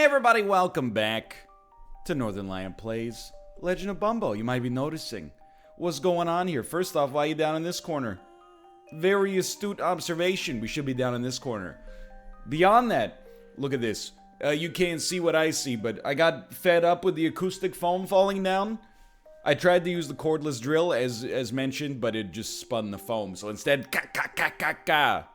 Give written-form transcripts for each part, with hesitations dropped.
everybody, welcome back to Northernlion Plays Legend of Bumbo. You might be noticing what's going on here. First off, why are you down in this corner? Very astute observation. We should be down in this corner. Beyond that, look at this. You can't see what I see, but I got fed up with the acoustic foam falling down. I tried to use the cordless drill as mentioned, but it just spun the foam. So instead, ka.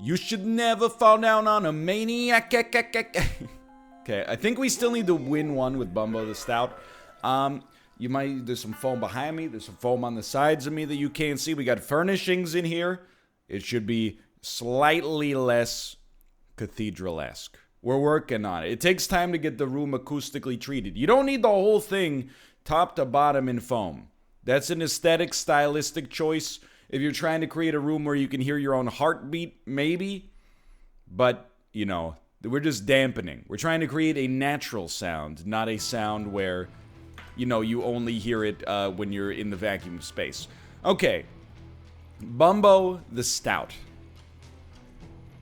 You should never fall down on a maniac. Okay, I think we still need to win one with Bumbo the Stout. There's some foam behind me. There's some foam on the sides of me that you can't see. We got furnishings in here. It should be slightly less cathedral-esque. We're working on it. It takes time to get the room acoustically treated. You don't need the whole thing top to bottom in foam. That's an aesthetic, stylistic choice. If you're trying to create a room where you can hear your own heartbeat, maybe. But, you know, we're just dampening. We're trying to create a natural sound, not a sound where, you know, you only hear it when you're in the vacuum space. Okay. Bumbo the Stout.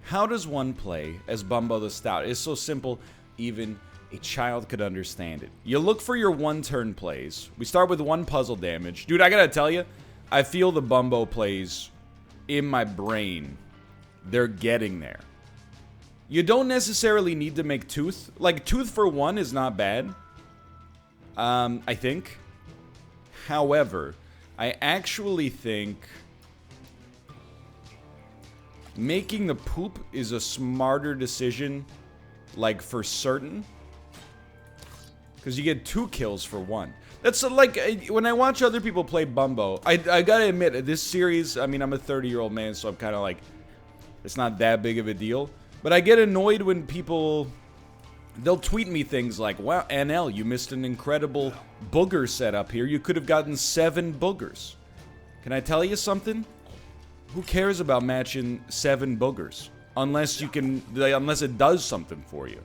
How does one play as Bumbo the Stout? It's so simple, even a child could understand it. You look for your one-turn plays. We start with 1 puzzle damage. Dude, I gotta tell you, I feel the Bumbo plays in my brain. They're getting there. You don't necessarily need to make Tooth. Like, Tooth for 1 is not bad. I think. However, I actually think making the poop is a smarter decision, like, for certain. Because you get 2 kills for 1. That's like, when I watch other people play Bumbo, I gotta admit, this series, I mean, I'm a 30-year-old man, so I'm kind of like, it's not that big of a deal. But I get annoyed when people, they'll tweet me things like, wow, NL, you missed an incredible booger setup here. You could have gotten 7 boogers. Can I tell you something? Who cares about matching 7 boogers? Unless you can, unless it does something for you.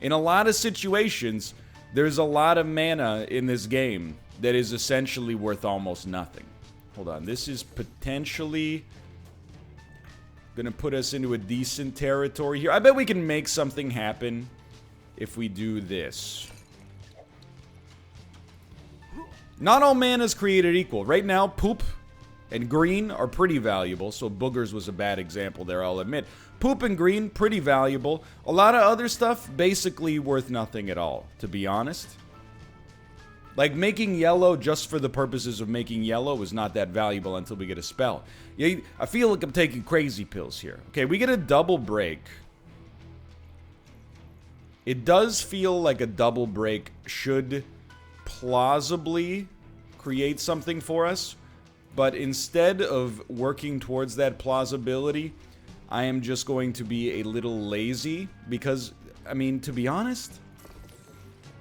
In a lot of situations, there's a lot of mana in this game that is essentially worth almost nothing. Hold on, this is potentially gonna put us into a decent territory here. I bet we can make something happen if we do this. Not all mana is created equal. Right now, poop and green are pretty valuable, so boogers was a bad example there, I'll admit. Poop and green, pretty valuable. A lot of other stuff, basically worth nothing at all, to be honest. Like, making yellow just for the purposes of making yellow is not that valuable until we get a spell. Yeah, I feel like I'm taking crazy pills here. Okay, we get a double break. It does feel like a double break should plausibly create something for us. But instead of working towards that plausibility, I am just going to be a little lazy because, I mean, to be honest,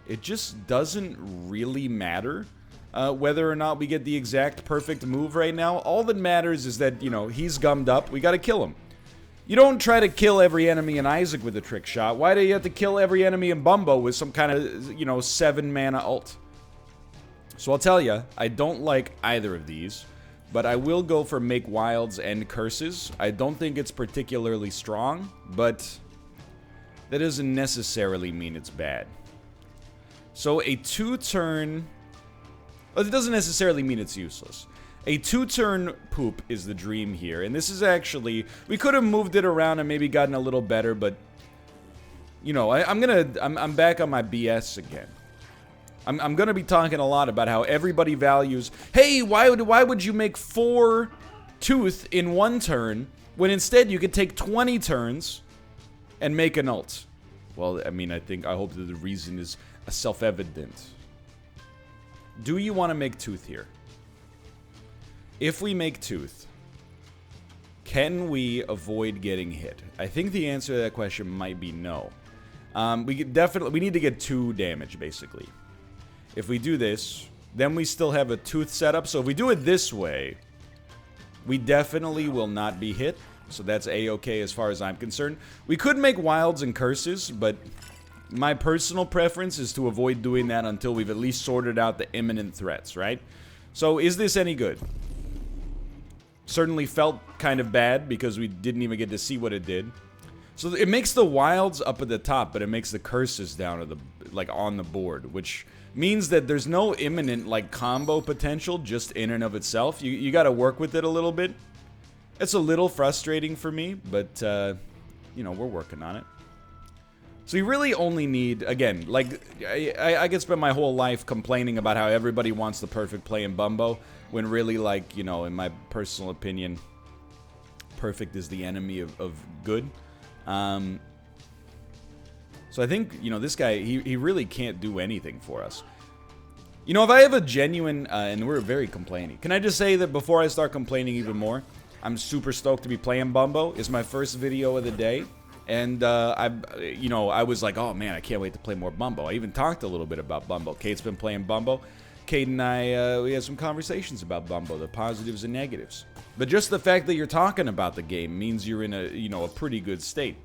it just doesn't really matter whether or not we get the exact perfect move right now. All that matters is that, you know, he's gummed up. We gotta kill him. You don't try to kill every enemy in Isaac with a trick shot. Why do you have to kill every enemy in Bumbo with some kind of, you know, 7 mana ult? So I'll tell you, I don't like either of these. But I will go for Make Wilds and Curses. I don't think it's particularly strong, but that doesn't necessarily mean it's bad. So a 2-turn... Well, it doesn't necessarily mean it's useless. A 2-turn poop is the dream here, and this is actually... We could have moved it around and maybe gotten a little better, but... You know, I'm back on my BS again. I'm gonna be talking a lot about how everybody values, hey, why would you make 4 Tooth in 1 turn, when instead you could take 20 turns and make an ult? Well, I mean, I hope that the reason is self-evident. Do you want to make Tooth here? If we make Tooth, can we avoid getting hit? I think the answer to that question might be no. We need to get 2 damage, basically. If we do this, then we still have a Tooth setup. So if we do it this way, we definitely will not be hit. So that's A-okay as far as I'm concerned. We could make Wilds and Curses, but my personal preference is to avoid doing that until we've at least sorted out the imminent threats, right? So is this any good? Certainly felt kind of bad because we didn't even get to see what it did. So it makes the wilds up at the top, but it makes the curses down at the, like, on the board, which means that there's no imminent, like, combo potential just in and of itself. You got to work with it a little bit. It's a little frustrating for me, but, you know, we're working on it. So you really only need, again, like, I could spend my whole life complaining about how everybody wants the perfect play in Bumbo, when really, like, you know, in my personal opinion, perfect is the enemy of good. So I think, you know, this guy, he really can't do anything for us. You know, if I have a genuine, and we're very complaining. Can I just say that before I start complaining even more, I'm super stoked to be playing Bumbo. It's my first video of the day. And, I was like, oh man, I can't wait to play more Bumbo. I even talked a little bit about Bumbo. Kate's been playing Bumbo. Kate and I, we had some conversations about Bumbo, the positives and negatives. But just the fact that you're talking about the game means you're in a, you know, a pretty good state.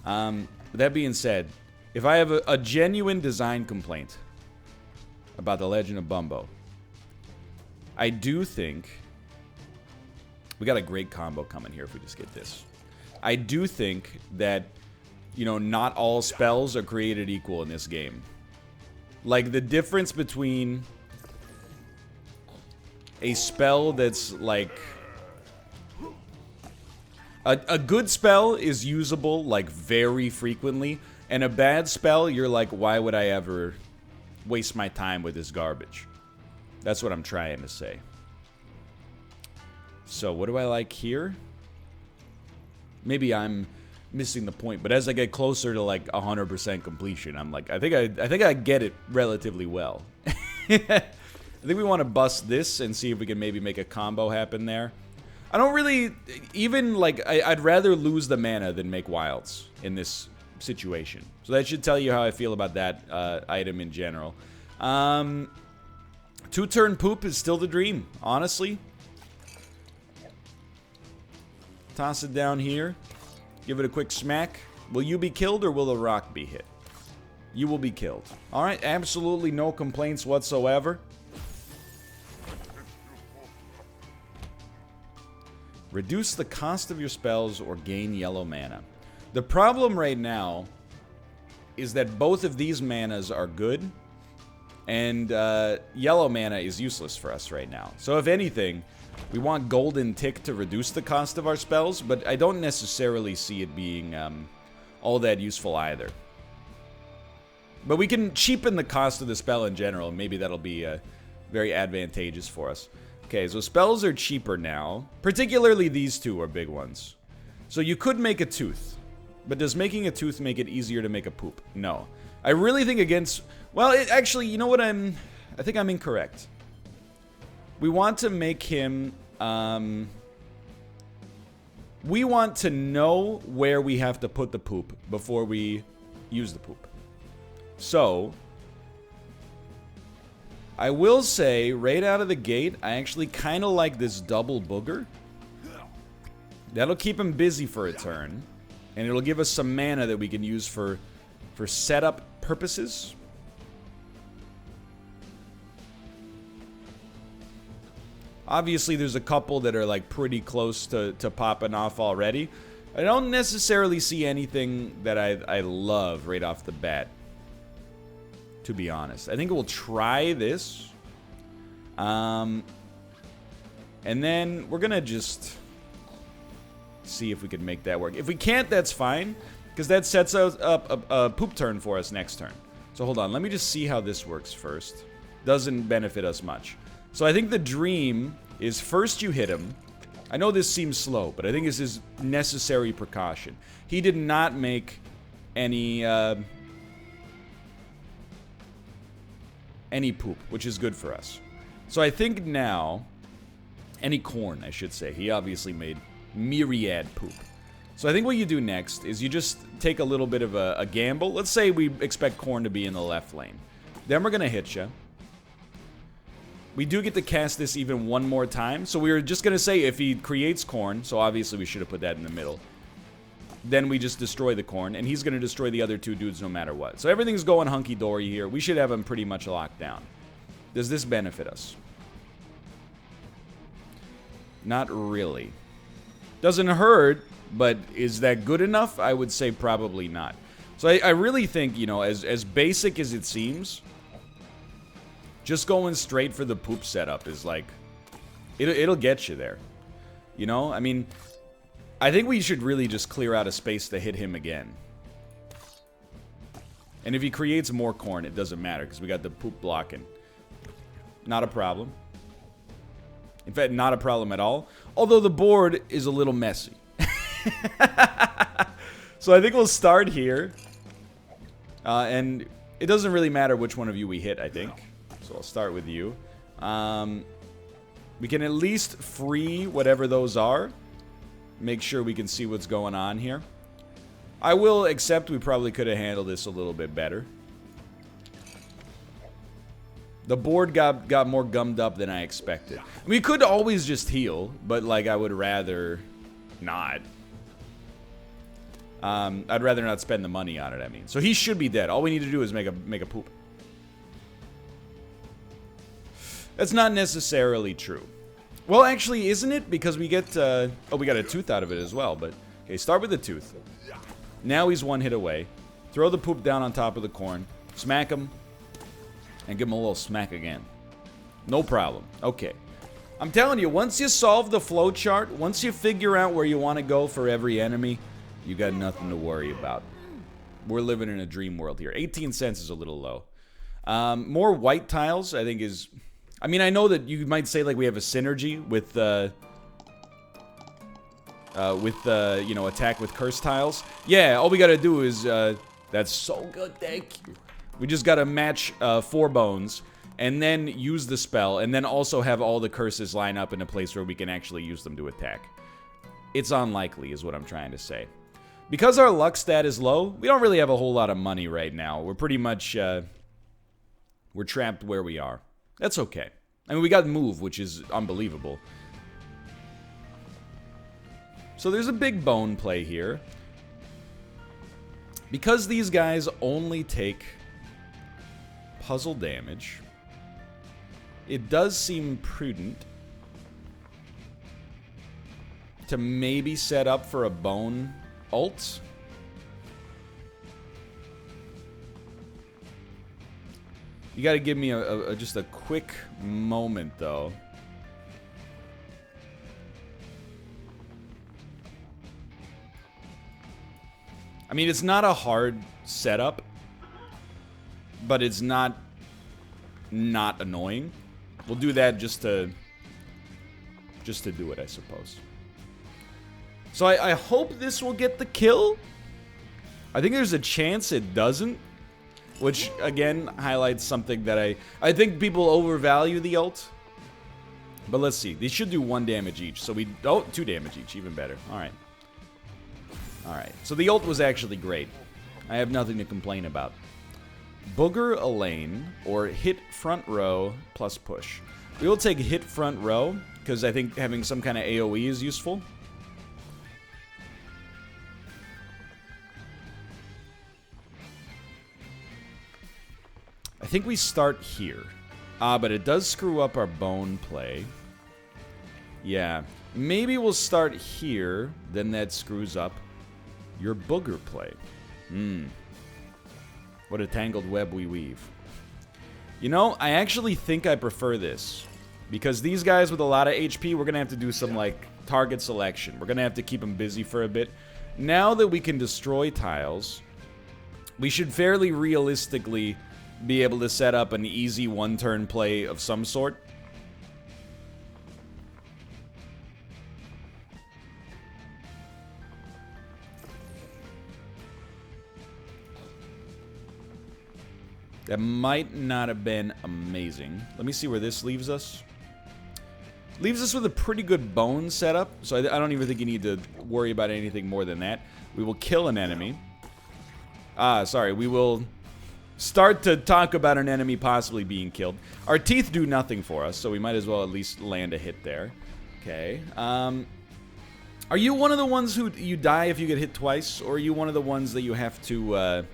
That being said, if I have a genuine design complaint about The Legend of Bumbo, I do think we got a great combo coming here if we just get this. I do think that, you know, not all spells are created equal in this game. Like, the difference between a spell that's, like... A good spell is usable, like, very frequently. And a bad spell, you're like, why would I ever waste my time with this garbage? That's what I'm trying to say. So, what do I like here? Maybe I'm missing the point, but as I get closer to like 100% completion, I'm like, I think I get it relatively well. I think we want to bust this and see if we can maybe make a combo happen there. I don't really even like. I'd rather lose the mana than make wilds in this situation. So that should tell you how I feel about that item in general. 2-turn poop is still the dream, honestly. Toss it down here. Give it a quick smack. Will you be killed or will the rock be hit? You will be killed. Alright, absolutely no complaints whatsoever. Reduce the cost of your spells or gain yellow mana. The problem right now is that both of these manas are good, and yellow mana is useless for us right now. So if anything, we want Golden Tick to reduce the cost of our spells, but I don't necessarily see it being all that useful either. But we can cheapen the cost of the spell in general, and maybe that'll be very advantageous for us. Okay, so spells are cheaper now. Particularly these two are big ones. So you could make a tooth, but does making a tooth make it easier to make a poop? No. I really think against... Well, actually, you know what I think I'm incorrect. We want to make him, we want to know where we have to put the poop before we use the poop. So, I will say, right out of the gate, I actually kind of like this double booger. That'll keep him busy for a turn, and it'll give us some mana that we can use for setup purposes. Obviously, there's a couple that are, like, pretty close to popping off already. I don't necessarily see anything that I love right off the bat, to be honest. I think we'll try this. And then we're going to just see if we can make that work. If we can't, that's fine, because that sets up a poop turn for us next turn. So hold on. Let me just see how this works first. Doesn't benefit us much. So I think the dream is first you hit him. I know this seems slow, but I think this is necessary precaution. He did not make any poop, which is good for us. So I think now, any corn, I should say. He obviously made myriad poop. So I think what you do next is you just take a little bit of a gamble. Let's say we expect corn to be in the left lane. Then we're going to hit you. We do get to cast this even one more time. So we were just going to say if he creates corn, so obviously we should have put that in the middle. Then we just destroy the corn, and he's going to destroy the other two dudes no matter what. So everything's going hunky-dory here. We should have him pretty much locked down. Does this benefit us? Not really. Doesn't hurt, but is that good enough? I would say probably not. So I really think, you know, as basic as it seems, just going straight for the poop setup is like, it'll get you there. You know, I mean, I think we should really just clear out a space to hit him again. And if he creates more corn, it doesn't matter, because we got the poop blocking. Not a problem. In fact, not a problem at all. Although the board is a little messy. So I think we'll start here. And it doesn't really matter which one of you we hit, I think. So I'll start with you. We can at least free whatever those are. Make sure we can see what's going on here. I will accept we probably could have handled this a little bit better. The board got more gummed up than I expected. We could always just heal, but like I would rather not. I'd rather not spend the money on it, I mean. So he should be dead. All we need to do is make a poop. That's not necessarily true. Well, actually, isn't it? Because we get, oh, we got a tooth out of it as well, but... Okay, start with the tooth. Now he's one hit away. Throw the poop down on top of the corn. Smack him. And give him a little smack again. No problem. Okay. I'm telling you, once you solve the flow chart, once you figure out where you want to go for every enemy, you got nothing to worry about. We're living in a dream world here. 18 cents is a little low. More white tiles, I think, is... I mean, I know that you might say, like, we have a synergy with, you know, attack with curse tiles. Yeah, all we gotta do is, that's so good, thank you. We just gotta match, 4 bones, and then use the spell, and then also have all the curses line up in a place where we can actually use them to attack. It's unlikely, is what I'm trying to say. Because our luck stat is low, we don't really have a whole lot of money right now. We're pretty much, we're trapped where we are. That's okay. I mean, we got move, which is unbelievable. So there's a big bone play here. Because these guys only take puzzle damage, it does seem prudent to maybe set up for a bone ult. You gotta give me just a quick moment, though. I mean, it's not a hard setup, but it's not annoying. We'll do that just to do it, I suppose. So I hope this will get the kill. I think there's a chance it doesn't. Which, again, highlights something that I think people overvalue the ult. But let's see. These should do 1 damage each. So we... Oh, 2 damage each. Even better. Alright. Alright. So the ult was actually great. I have nothing to complain about. Booger a lane, or hit front row plus push. We will take hit front row, because I think having some kind of AoE is useful. I think we start here. But it does screw up our bone play. Yeah. Maybe we'll start here, then that screws up your booger play. What a tangled web we weave. You know, I actually think I prefer this. Because these guys with a lot of HP, we're going to have to do some, like, target selection. We're going to have to keep them busy for a bit. Now that we can destroy tiles, we should fairly realistically be able to set up an easy one-turn play of some sort. That might not have been amazing. Let me see where this leaves us. Leaves us with a pretty good bone setup, so I don't even think you need to worry about anything more than that. We will kill an enemy. Sorry, we will start to talk about an enemy possibly being killed. Our teeth do nothing for us, so we might as well at least land a hit there. Okay. Are you one of the ones who you die if you get hit twice, or are you one of the ones that you have to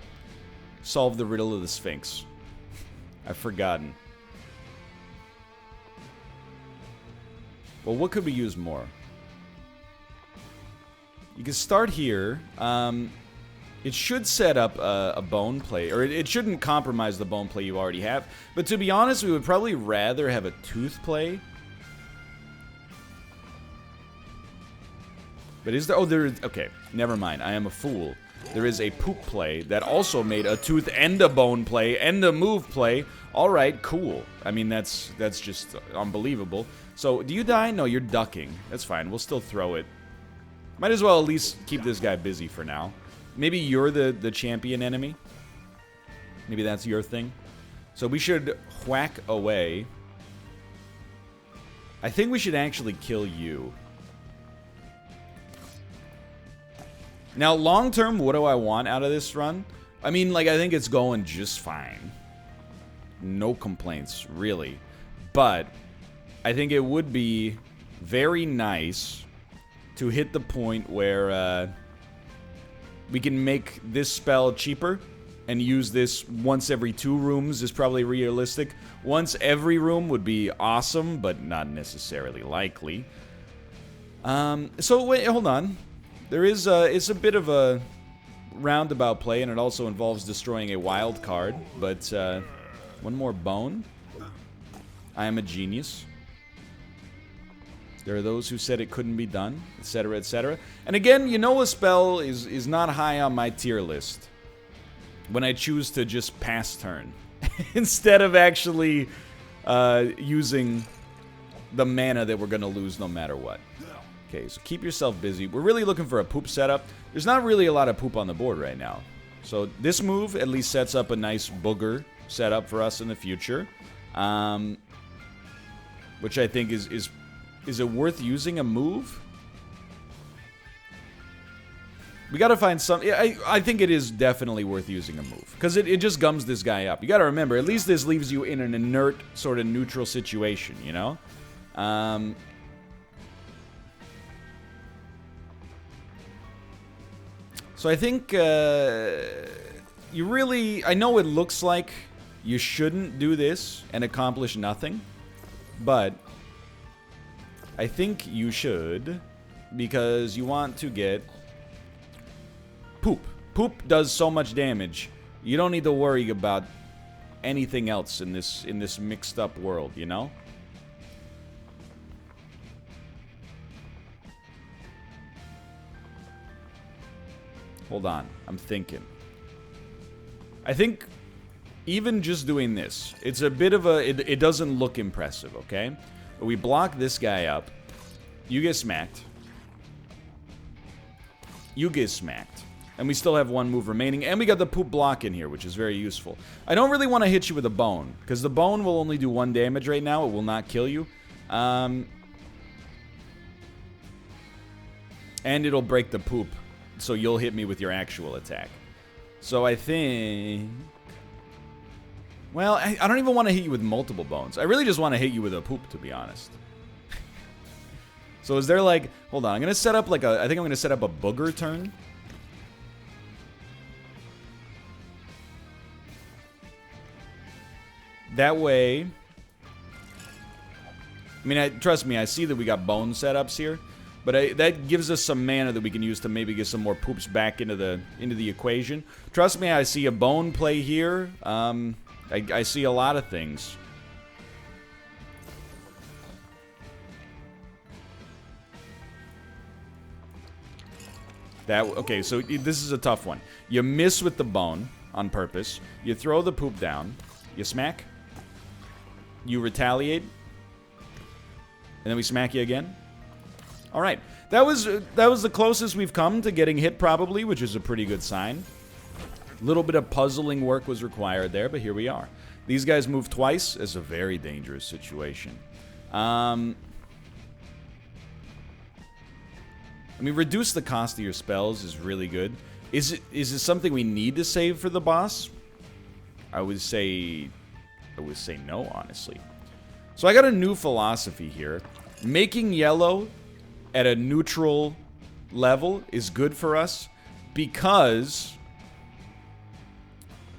solve the riddle of the Sphinx? I've forgotten. Well, what could we use more? You can start here. It should set up a bone play, or it shouldn't compromise the bone play you already have. But to be honest, we would probably rather have a tooth play. But is there... Oh, there is... Okay, never mind. I am a fool. There is a poop play that also made a tooth and a bone play and a move play. All right, cool. I mean, that's just unbelievable. So, do you die? No, you're ducking. That's fine. We'll still throw it. Might as well at least keep this guy busy for now. Maybe you're the champion enemy. Maybe that's your thing. So we should whack away. I think we should actually kill you. Now, long term, what do I want out of this run? I mean, like, I think it's going just fine. No complaints, really. But I think it would be very nice to hit the point where we can make this spell cheaper and use this once every 2 rooms is probably realistic. Once every room would be awesome, but not necessarily likely. So wait, hold on. There is it's a bit of a roundabout play, and it also involves destroying a wild card. But one more bone. I am a genius. There are those who said it couldn't be done, etc., etc. And again, you know, a spell is not high on my tier list when I choose to just pass turn instead of actually using the mana that we're going to lose no matter what. Okay, so keep yourself busy. We're really looking for a poop setup. There's not really a lot of poop on the board right now. So this move at least sets up a nice booger setup for us in the future. Which I think is it worth using a move? We gotta find some... Yeah, I think it is definitely worth using a move. Because it just gums this guy up. You gotta remember, at least this leaves you in an inert, sort of neutral situation, you know? So I think you really... I know it looks like you shouldn't do this and accomplish nothing. But I think you should, because you want to get poop. Poop does so much damage. You don't need to worry about anything else in this mixed up world, you know? Hold on, I'm thinking. I think even just doing this, it's a bit of a... It doesn't look impressive, okay? But we block this guy up. You get smacked. You get smacked. And we still have 1 move remaining. And we got the poop block in here, which is very useful. I don't really want to hit you with a bone, because the bone will only do 1 damage right now. It will not kill you. And it'll break the poop, so you'll hit me with your actual attack. So I think... Well, I don't even want to hit you with multiple bones. I really just want to hit you with a poop, to be honest. So is there like... Hold on, I'm going to set up like a... I think I'm going to set up a booger turn. That way... I mean, trust me, I see that we got bone setups here. But that gives us some mana that we can use to maybe get some more poops back into the equation. Trust me, I see a bone play here. I see a lot of things. Okay, so this is a tough one. You miss with the bone on purpose. You throw the poop down. You smack. You retaliate. And then we smack you again. All right. That was the closest we've come to getting hit, probably, which is a pretty good sign. A little bit of puzzling work was required there, but here we are. These guys move twice. It's a very dangerous situation. I mean, reduce the cost of your spells is really good. Is it something we need to save for the boss? I would say no, honestly. So I got a new philosophy here. Making yellow at a neutral level is good for us because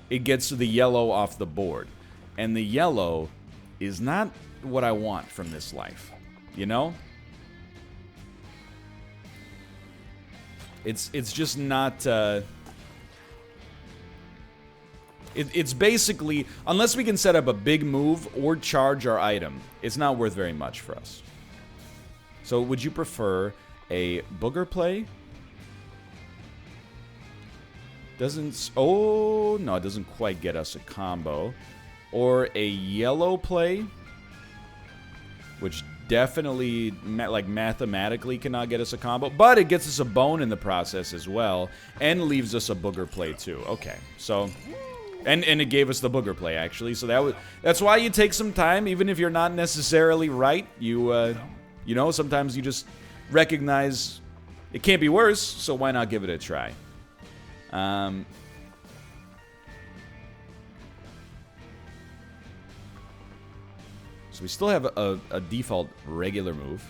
it gets the yellow off the board. And the yellow is not what I want from this life, you know? It's just not... It's basically, unless we can set up a big move or charge our item, it's not worth very much for us. So would you prefer a booger play? Doesn't... Oh, no, it doesn't quite get us a combo. Or a yellow play, which definitely, like, mathematically cannot get us a combo, but it gets us a bone in the process as well, and leaves us a booger play too. Okay, so... And it gave us the booger play, actually, so that's why you take some time, even if you're not necessarily right. You know, sometimes you just recognize it can't be worse, so why not give it a try? So we still have a default regular move.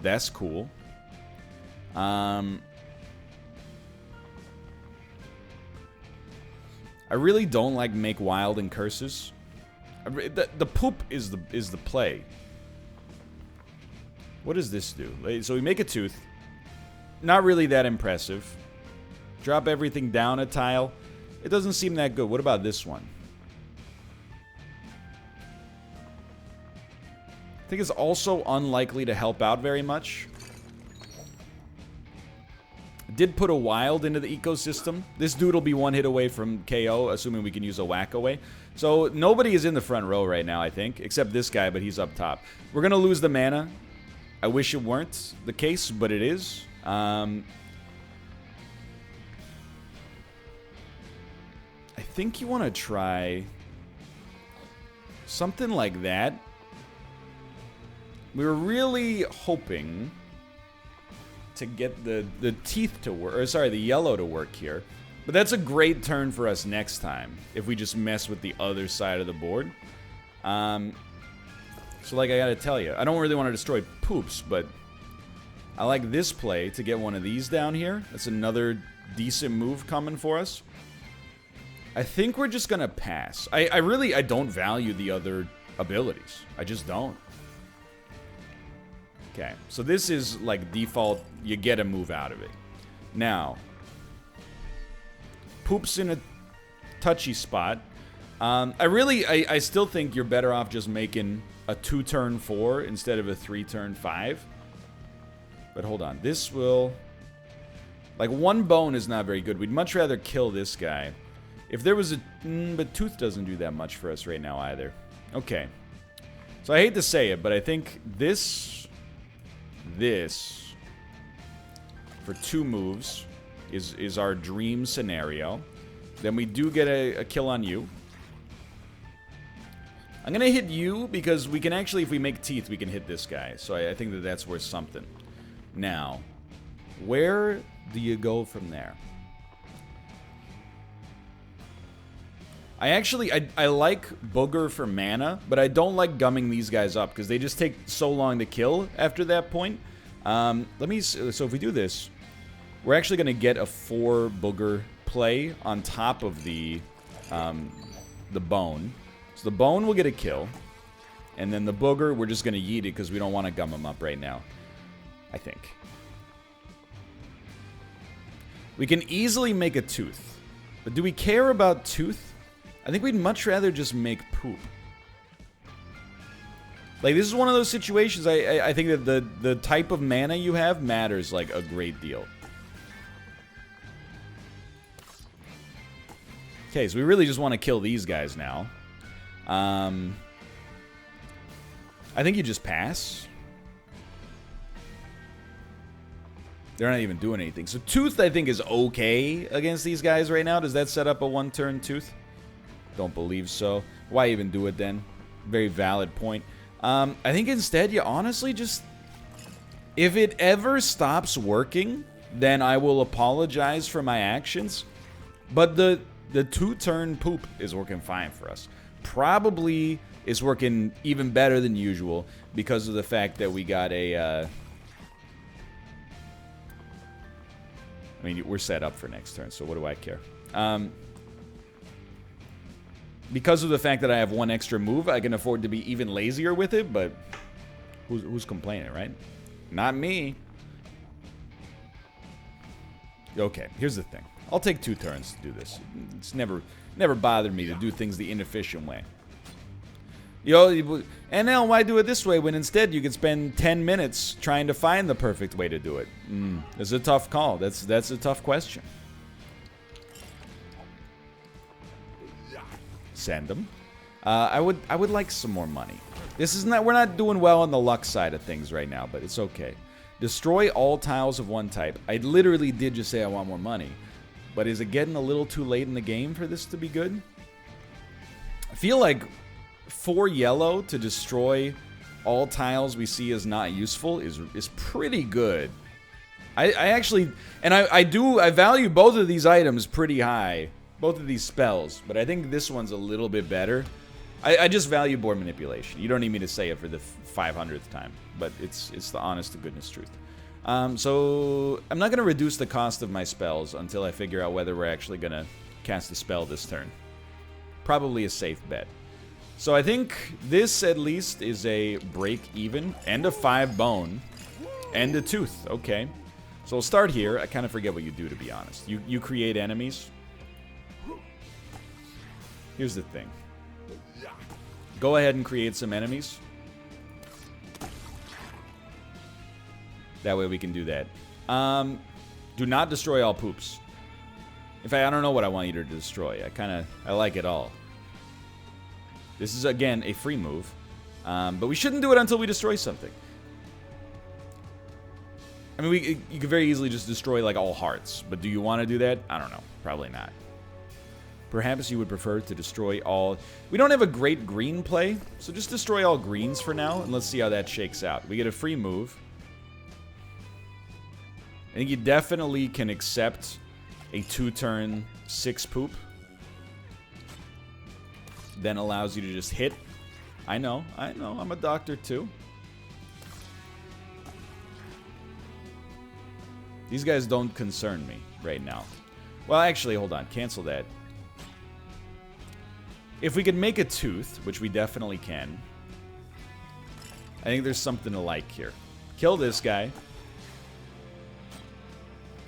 That's cool. I really don't like make wild and curses. The poop is the play. What does this do? So we make a tooth. Not really that impressive. Drop everything down a tile. It doesn't seem that good. What about this one? I think it's also unlikely to help out very much. Did put a wild into the ecosystem. This dude will be one hit away from KO, assuming we can use a whack away. So nobody is in the front row right now, I think, except this guy, but he's up top. We're going to lose the mana. I wish it weren't the case, but it is. I think you want to try something like that. We were really hoping to get the teeth to work, or sorry, the yellow to work here. But that's a great turn for us next time, if we just mess with the other side of the board. So like I gotta tell you, I don't really want to destroy poops, but I like this play to get one of these down here. That's another decent move coming for us. I think we're just gonna pass. I don't value the other abilities. I just don't. Okay, so this is like default, you get a move out of it. Now, poops in a touchy spot. I still think you're better off just making a 2-turn 4 instead of a 3-turn 5. But hold on, this will... Like, one bone is not very good. We'd much rather kill this guy. If there was a... but tooth doesn't do that much for us right now either. Okay. So I hate to say it, but I think this for 2 moves is our dream scenario. Then we do get a kill on you. I'm gonna hit you because we can actually, if we make teeth, we can hit this guy. So I think that that's worth something. Now, where do you go from there? I like Booger for mana, but I don't like gumming these guys up because they just take so long to kill after that point. So if we do this, we're actually going to get a 4 Booger play on top of the bone. So the bone will get a kill, and then the Booger, we're just going to yeet it because we don't want to gum him up right now, I think. We can easily make a tooth, but do we care about tooth? I think we'd much rather just make poop. Like, this is one of those situations, I think that the type of mana you have matters, like, a great deal. Okay, so we really just want to kill these guys now. I think you just pass. They're not even doing anything. So tooth, I think, is okay against these guys right now. Does that set up a 1-turn tooth? Don't believe so. Why even do it then? Very valid point. I think instead you honestly just... If it ever stops working, then I will apologize for my actions. But the 2-turn poop is working fine for us. Probably is working even better than usual because of the fact that we got a... I mean, we're set up for next turn, so what do I care? Because of the fact that I have 1 extra move, I can afford to be even lazier with it, but who's complaining, right? Not me. Okay, here's the thing. I'll take 2 turns to do this. It's never bothered me to do things the inefficient way. And now why do it this way when instead you could spend 10 minutes trying to find the perfect way to do it? It's a tough call. That's a tough question. Send them. I would like some more money. We're not doing well on the luck side of things right now, but it's okay. Destroy all tiles of one type. I literally did just say I want more money. But is it getting a little too late in the game for this to be good? I feel like 4 yellow to destroy all tiles we see as not useful is pretty good. I actually, and I value both of these items pretty high. Both of these spells, but I think this one's a little bit better. I just value board manipulation. You don't need me to say it for the 500th time, but it's the honest to goodness truth. So I'm not going to reduce the cost of my spells until I figure out whether we're actually going to cast a spell this turn. Probably a safe bet. So I think this at least is a break even and a 5 bone and a tooth. Okay. So we'll start here. I kind of forget what you do, to be honest. You create enemies. Here's the thing. Go ahead and create some enemies. That way we can do that. Do not destroy all poops. In fact, I don't know what I want you to destroy. I like it all. This is, again, a free move. But we shouldn't do it until we destroy something. I mean, you could very easily just destroy, like, all hearts. But do you want to do that? I don't know. Probably not. Perhaps you would prefer to destroy all... We don't have a great green play, so just destroy all greens for now, and let's see how that shakes out. We get a free move. I think you definitely can accept a 2-turn 6 poop. Then allows you to just hit. I know, I'm a doctor too. These guys don't concern me right now. Well, actually, hold on, cancel that. If we could make a tooth, which we definitely can, I think there's something to like here. Kill this guy.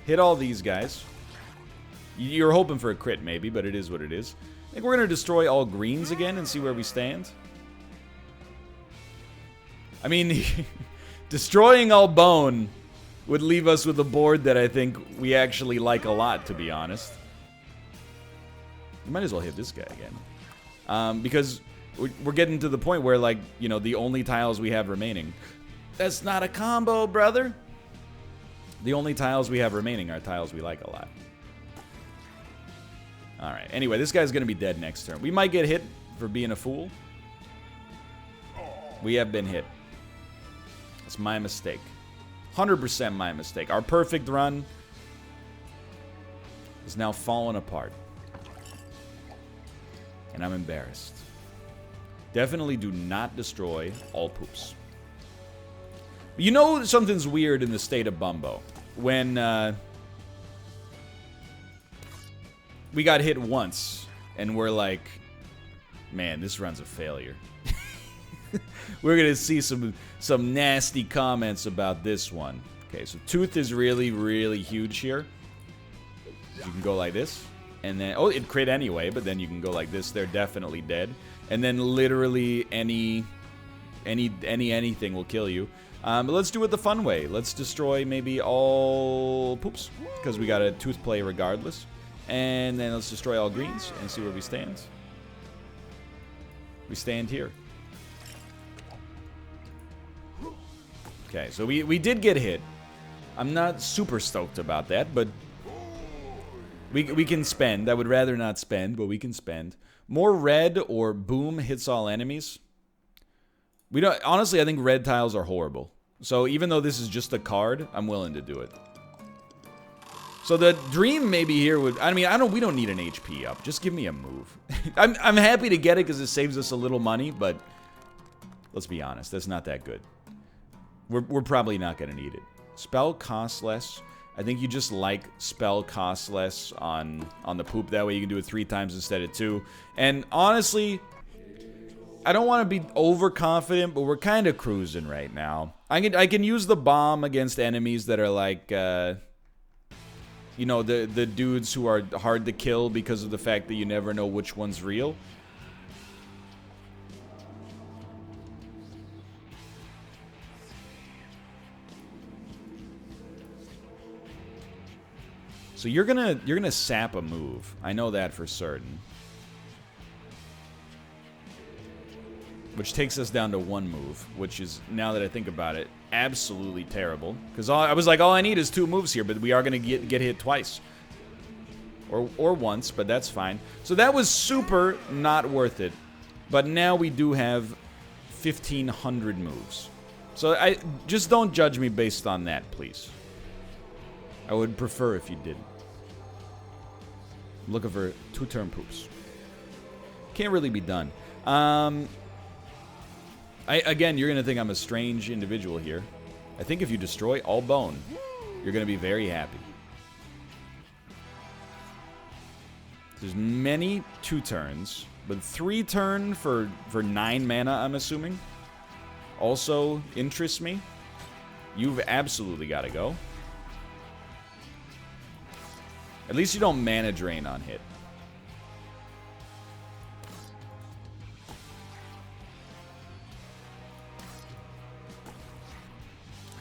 Hit all these guys. You're hoping for a crit, maybe, but it is what it is. I think we're going to destroy all greens again and see where we stand. I mean, destroying all bone would leave us with a board that I think we actually like a lot, to be honest. You might as well hit this guy again. Because we're getting to the point where, like, you know, the only tiles we have remaining. That's not a combo, brother. The only tiles we have remaining are tiles we like a lot. Alright, anyway, this guy's going to be dead next turn. We might get hit for being a fool. We have been hit. It's my mistake. 100% my mistake. Our perfect run is now falling apart. And I'm embarrassed. Definitely do not destroy all poops. You know something's weird in the state of Bumbo. When we got hit once, and we're like, man, this run's a failure. We're going to see some nasty comments about this one. Okay, so tooth is really, really huge here. You can go like this. And then, oh, it crit anyway, but then you can go like this. They're definitely dead. And then literally anything will kill you. But let's do it the fun way. Let's destroy maybe all poops, because we got a tooth play regardless. And then let's destroy all greens and see where we stand. We stand here. Okay, so we did get hit. I'm not super stoked about that, but we can spend. I would rather not spend, but we can spend. More red or boom hits all enemies. We don't. Honestly, I think red tiles are horrible. So even though this is just a card, I'm willing to do it. So the dream maybe here would. I mean, we don't need an HP up. Just give me a move. I'm happy to get it because it saves us a little money, but let's be honest, that's not that good. We're probably not going to need it. Spell costs less. I think you just like spell costs less on the poop. That way you can do it 3 times instead of 2. And honestly, I don't want to be overconfident, but we're kind of cruising right now. I can use the bomb against enemies that are like you know, the dudes who are hard to kill because of the fact that you never know which one's real. So you're gonna sap a move. I know that for certain. Which takes us down to one move, which is, now that I think about it, absolutely terrible. Because I was like, all I need is 2 moves here, but we are gonna get hit twice. Or once, but that's fine. So that was super not worth it. But now we do have 1,500 moves. So just don't judge me based on that, please. I would prefer if you did. I'm looking for 2-turn poops. Can't really be done. Again, you're going to think I'm a strange individual here. I think if you destroy all bone, you're going to be very happy. There's many 2 turns, but 3 turn for 9 mana, I'm assuming, also interests me. You've absolutely got to go. At least you don't mana drain on hit.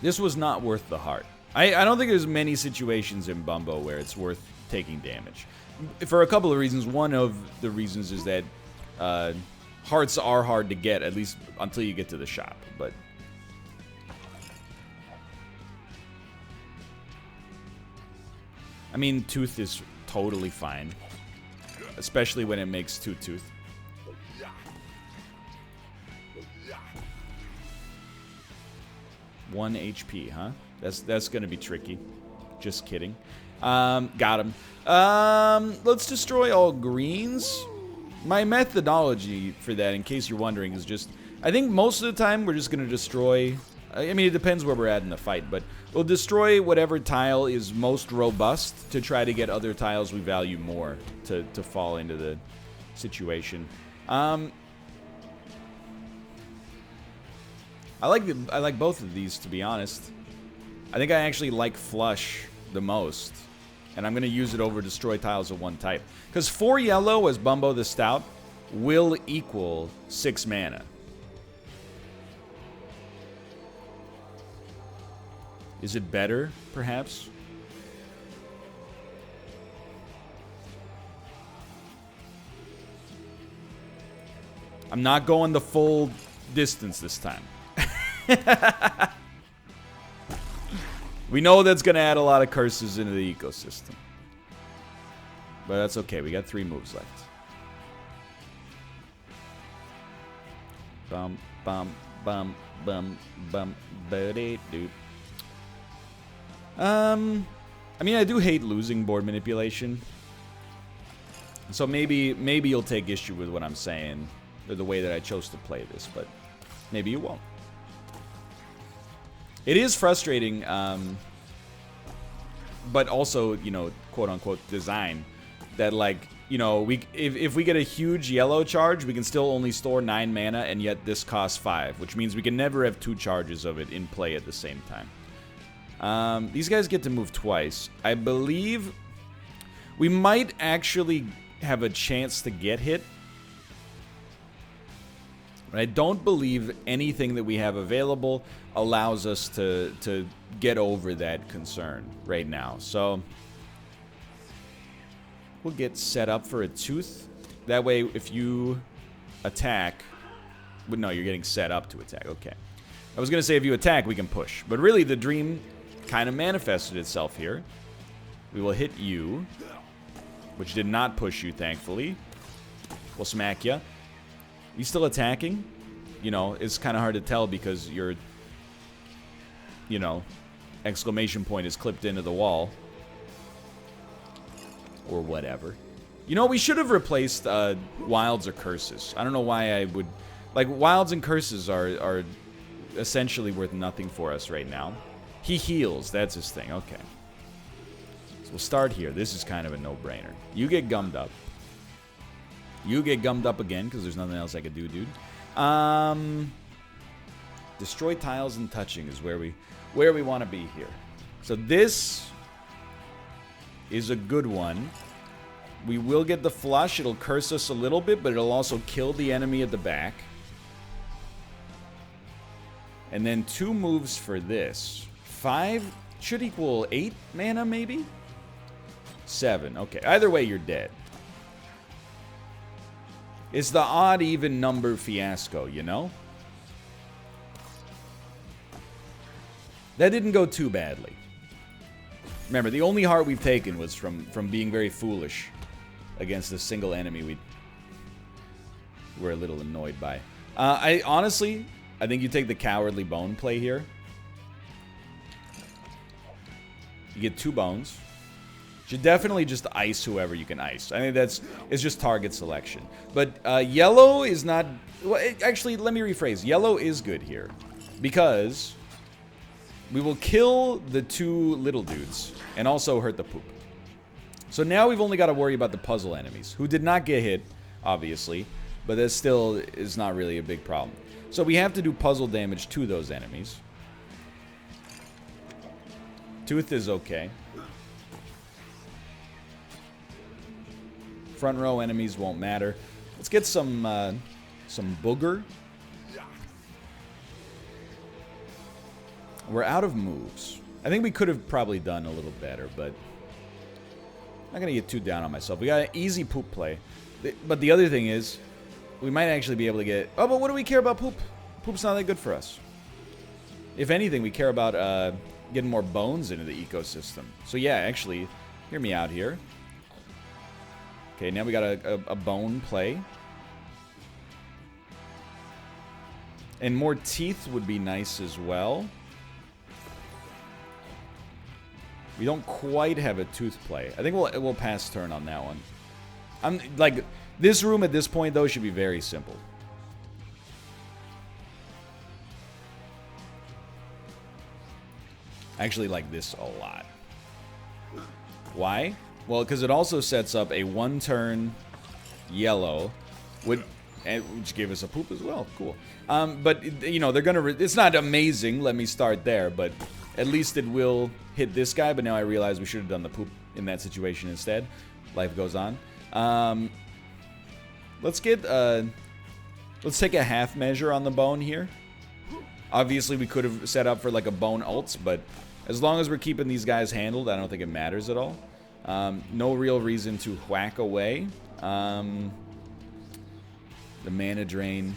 This was not worth the heart. I don't think there's many situations in Bumbo where it's worth taking damage. For a couple of reasons. One of the reasons is that hearts are hard to get, at least until you get to the shop. But I mean, Tooth is totally fine. Especially when it makes 2 Tooth. One HP, huh? That's gonna be tricky. Just kidding. Got him. Let's destroy all greens. My methodology for that, in case you're wondering, is just, I think most of the time we're just gonna destroy. I mean, it depends where we're at in the fight, but we'll destroy whatever tile is most robust to try to get other tiles we value more to fall into the situation. I like both of these, to be honest. I think I actually like Flush the most, and I'm gonna use it over destroy tiles of one type. Because 4 yellow as Bumbo the Stout will equal 6 mana. Is it better, perhaps? I'm not going the full distance this time. We know that's going to add a lot of curses into the ecosystem. But that's okay. We got 3 moves left. Bum, bum, bum, bum, bum, ba-dee-doo. I mean, I do hate losing board manipulation. So maybe you'll take issue with what I'm saying, or the way that I chose to play this, but maybe you won't. It is frustrating, but also, you know, quote-unquote design, that, like, you know, if we get a huge yellow charge, we can still only store 9 mana, and yet this costs 5, which means we can never have 2 charges of it in play at the same time. These guys get to move twice. I believe we might actually have a chance to get hit. But I don't believe anything that we have available allows us to get over that concern right now. So we'll get set up for a Tooth. That way, if you attack... But no, you're getting set up to attack. Okay. I was going to say if you attack, we can push. But really, the dream kind of manifested itself here. We will hit you, which did not push you, thankfully. We'll smack you. You still attacking? You know, it's kind of hard to tell because your, you know, exclamation point is clipped into the wall. Or whatever. You know, we should have replaced Wilds or Curses. I don't know why I would... Like, Wilds and Curses are essentially worth nothing for us right now. He heals. That's his thing. Okay. So we'll start here. This is kind of a no-brainer. You get gummed up. You get gummed up again, because there's nothing else I could do, dude. Destroy tiles and touching is where we want to be here. So this is a good one. We will get the flush. It'll curse us a little bit, but it'll also kill the enemy at the back. And then 2 moves for this. 5 should equal 8 mana, maybe? 7. Okay, either way, you're dead. It's the odd-even number fiasco, you know? That didn't go too badly. Remember, the only heart we've taken was from being very foolish against a single enemy we're a little annoyed by. Honestly, I think you take the cowardly bone play here. You get 2 bones. You should definitely just ice whoever you can ice. I think it's just target selection. But yellow is not... Well, actually, let me rephrase. Yellow is good here. Because we will kill the 2 little dudes and also hurt the poop. So now we've only got to worry about the puzzle enemies, who did not get hit, obviously. But that still is not really a big problem. So we have to do puzzle damage to those enemies. Tooth is okay. Front row enemies won't matter. Let's get some booger. We're out of moves. I think we could have probably done a little better, but I'm not going to get too down on myself. We got an easy poop play. But the other thing is, we might actually be able to get... Oh, but what do we care about poop? Poop's not that good for us. If anything, we care about getting more bones into the ecosystem. So yeah, actually, hear me out here. Okay, now we got a bone play. And more teeth would be nice as well. We don't quite have a tooth play. I think we'll pass turn on that one. I'm like, this room at this point though should be very simple. I actually like this a lot. Why? Well, because it also sets up a 1-turn yellow, which gave us a poop as well. Cool. But you know they're gonna. It's not amazing. Let me start there, but at least it will hit this guy. But now I realize we should have done the poop in that situation instead. Life goes on. Let's get. Let's take a half measure on the bone here. Obviously, we could have set up for like a bone ults, but as long as we're keeping these guys handled, I don't think it matters at all. No real reason to whack away. The mana drain,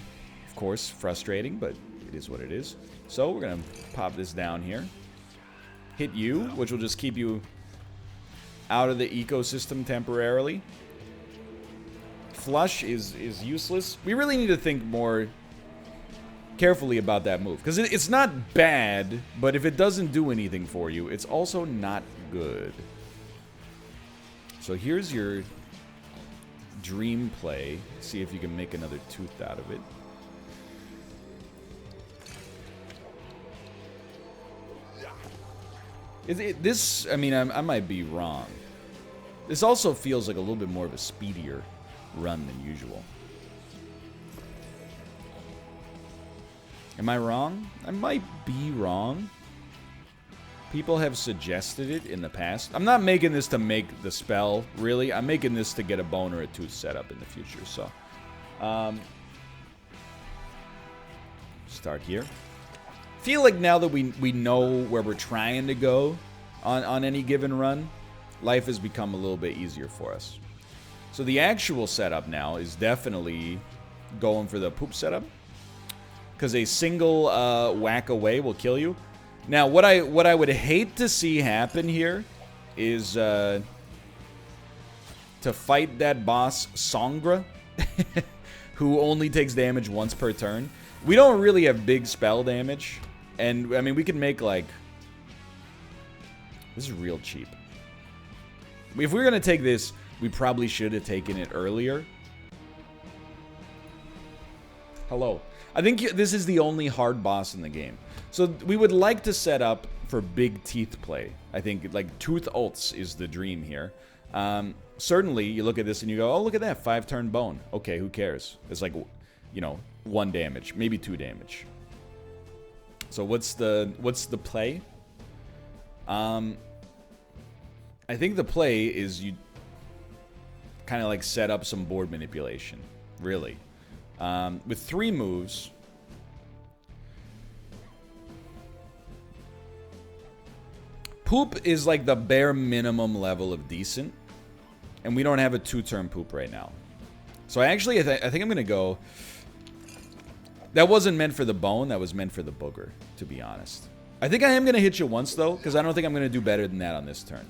of course, frustrating, but it is what it is. So we're going to pop this down here. Hit you, which will just keep you out of the ecosystem temporarily. Flush is useless. We really need to think more carefully about that move, because it's not bad, but if it doesn't do anything for you, it's also not good. So here's your dream play. See if you can make another tooth out of it. This, I mean, I might be wrong. This also feels like a little bit more of a speedier run than usual. Am I wrong? I might be wrong. People have suggested it in the past. I'm not making this to make the spell, really. I'm making this to get a bone or a tooth set up in the future, so. Start here. Feel like now that we know where we're trying to go on any given run, life has become a little bit easier for us. So the actual setup now is definitely going for the poop setup, because a single whack away will kill you. Now, what I would hate to see happen here is to fight that boss Songra, who only takes damage once per turn. We don't really have big spell damage, and I mean we can make like, this is real cheap. If we were gonna take this, we probably should have taken it earlier. Hello. I think this is the only hard boss in the game. So we would like to set up for big teeth play. I think like tooth ults is the dream here. Certainly you look at this and you go, oh, look at that, 5-turn bone. Okay, who cares? It's like, you know, 1 damage, maybe 2 damage. So what's the play? I think the play is you kind of like set up some board manipulation, really. With 3 moves, poop is like the bare minimum level of decent, and we don't have a 2-turn poop right now. So I think I'm going to go... That wasn't meant for the bone, that was meant for the booger, to be honest. I think I am going to hit you once, though, because I don't think I'm going to do better than that on this turn.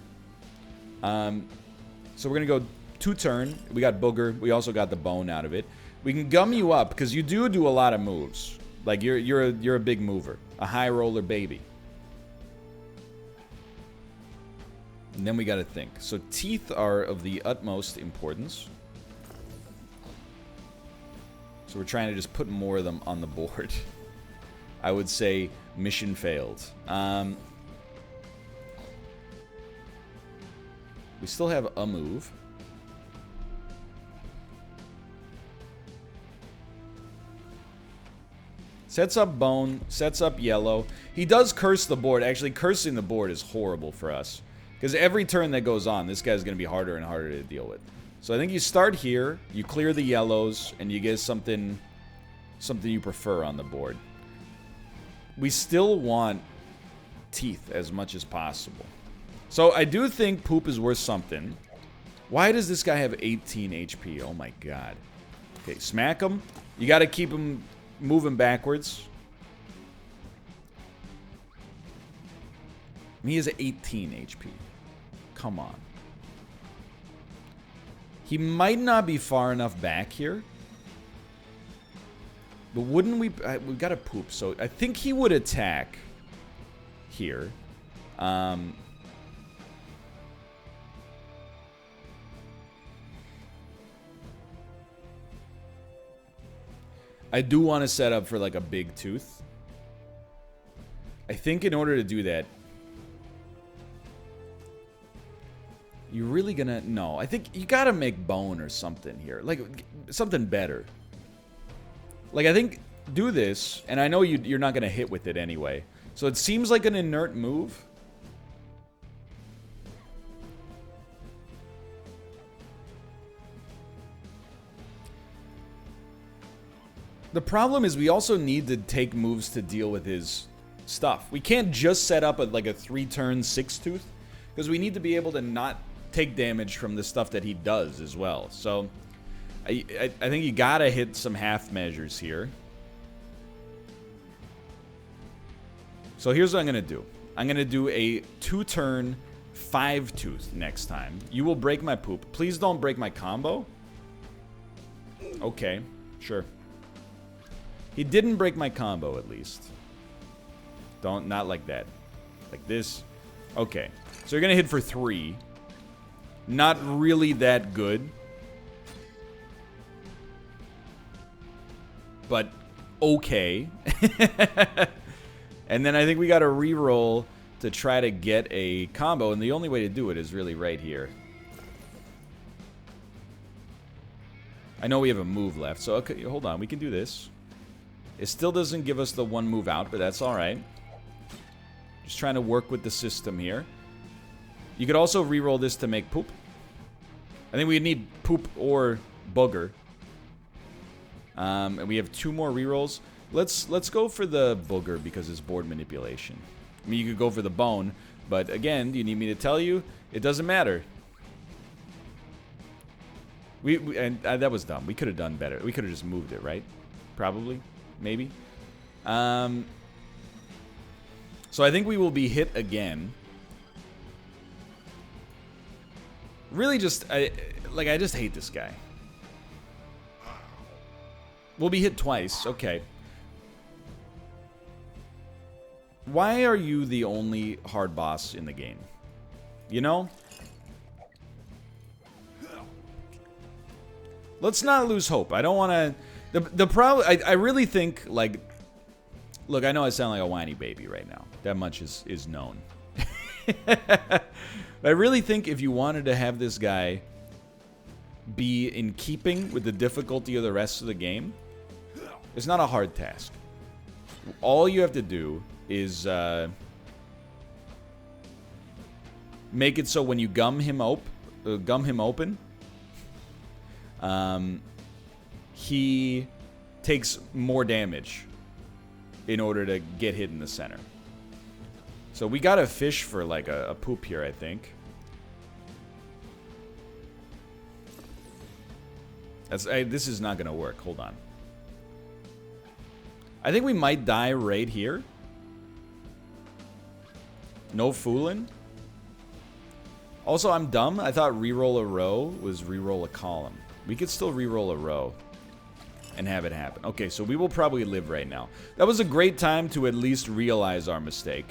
So we're going to go 2-turn. We got booger. We also got the bone out of it. We can gum you up, because you do a lot of moves. Like, you're a big mover. A high roller baby. And then we got to think. So teeth are of the utmost importance. So we're trying to just put more of them on the board. I would say mission failed. We still have a move. Sets up bone, sets up yellow. He does curse the board. Actually, cursing the board is horrible for us. Because every turn that goes on, this guy's going to be harder and harder to deal with. So I think you start here, you clear the yellows, and you get something you prefer on the board. We still want teeth as much as possible. So I do think poop is worth something. Why does this guy have 18 HP? Oh my god. Okay, smack him. You got to keep him moving backwards. He has 18 HP. Come on. He might not be far enough back here. But wouldn't we... we've got to poop, so I think he would attack here. I do want to set up for like a big tooth. I think in order to do that, you're really gonna... No, I think you gotta make bone or something here. Like, something better. Like, I think do this, and I know you're not gonna hit with it anyway. So it seems like an inert move. The problem is we also need to take moves to deal with his stuff. We can't just set up like a 3-turn 6-tooth, because we need to be able to not take damage from the stuff that he does as well. So I think you gotta hit some half measures here. So here's what I'm gonna do. I'm gonna do a 2-turn 5-tooth next time. You will break my poop. Please don't break my combo. Okay, sure. He didn't break my combo, at least. Not like that. Like this. Okay. So you're gonna hit for 3. Not really that good. But okay. And then I think we gotta reroll to try to get a combo, and the only way to do it is really right here. I know we have a move left, so okay, hold on, we can do this. It still doesn't give us the 1 move out, but that's alright. Just trying to work with the system here. You could also reroll this to make poop. I think we need poop or booger. And we have 2 more rerolls. Let's go for the booger because it's board manipulation. I mean, you could go for the bone, but again, do you need me to tell you? It doesn't matter. That was dumb. We could have done better. We could have just moved it, right? Probably. Maybe. So I think we will be hit again. Really just... I just hate this guy. We'll be hit twice. Okay. Why are you the only hard boss in the game? You know? Let's not lose hope. I don't want to... The problem... I really think, like... Look, I know I sound like a whiny baby right now. That much is known. I really think if you wanted to have this guy be in keeping with the difficulty of the rest of the game, it's not a hard task. All you have to do is make it so when you gum him open, he takes more damage in order to get hit in the center. So we got a fish for like a poop here, I think. This is not gonna work. Hold on. I think we might die right here. No fooling. Also, I'm dumb. I thought reroll a row was reroll a column. We could still reroll a row and have it happen. Okay, so we will probably live right now. That was a great time to at least realize our mistake.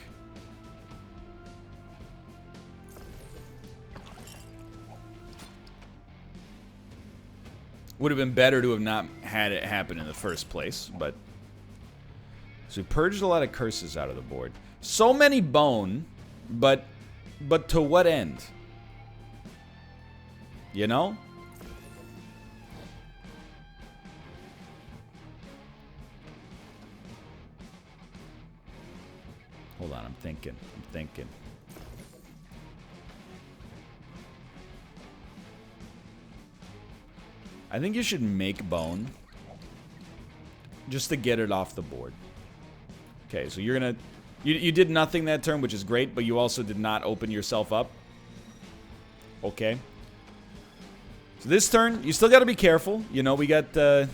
Would have been better to have not had it happen in the first place, but... So we purged a lot of curses out of the board. So many bone, but to what end? You know? Hold on, I'm thinking. I think you should make bone just to get it off the board. Okay, so you're gonna... You did nothing that turn, which is great, but you also did not open yourself up. Okay. So this turn, you still gotta be careful. You know, we gotta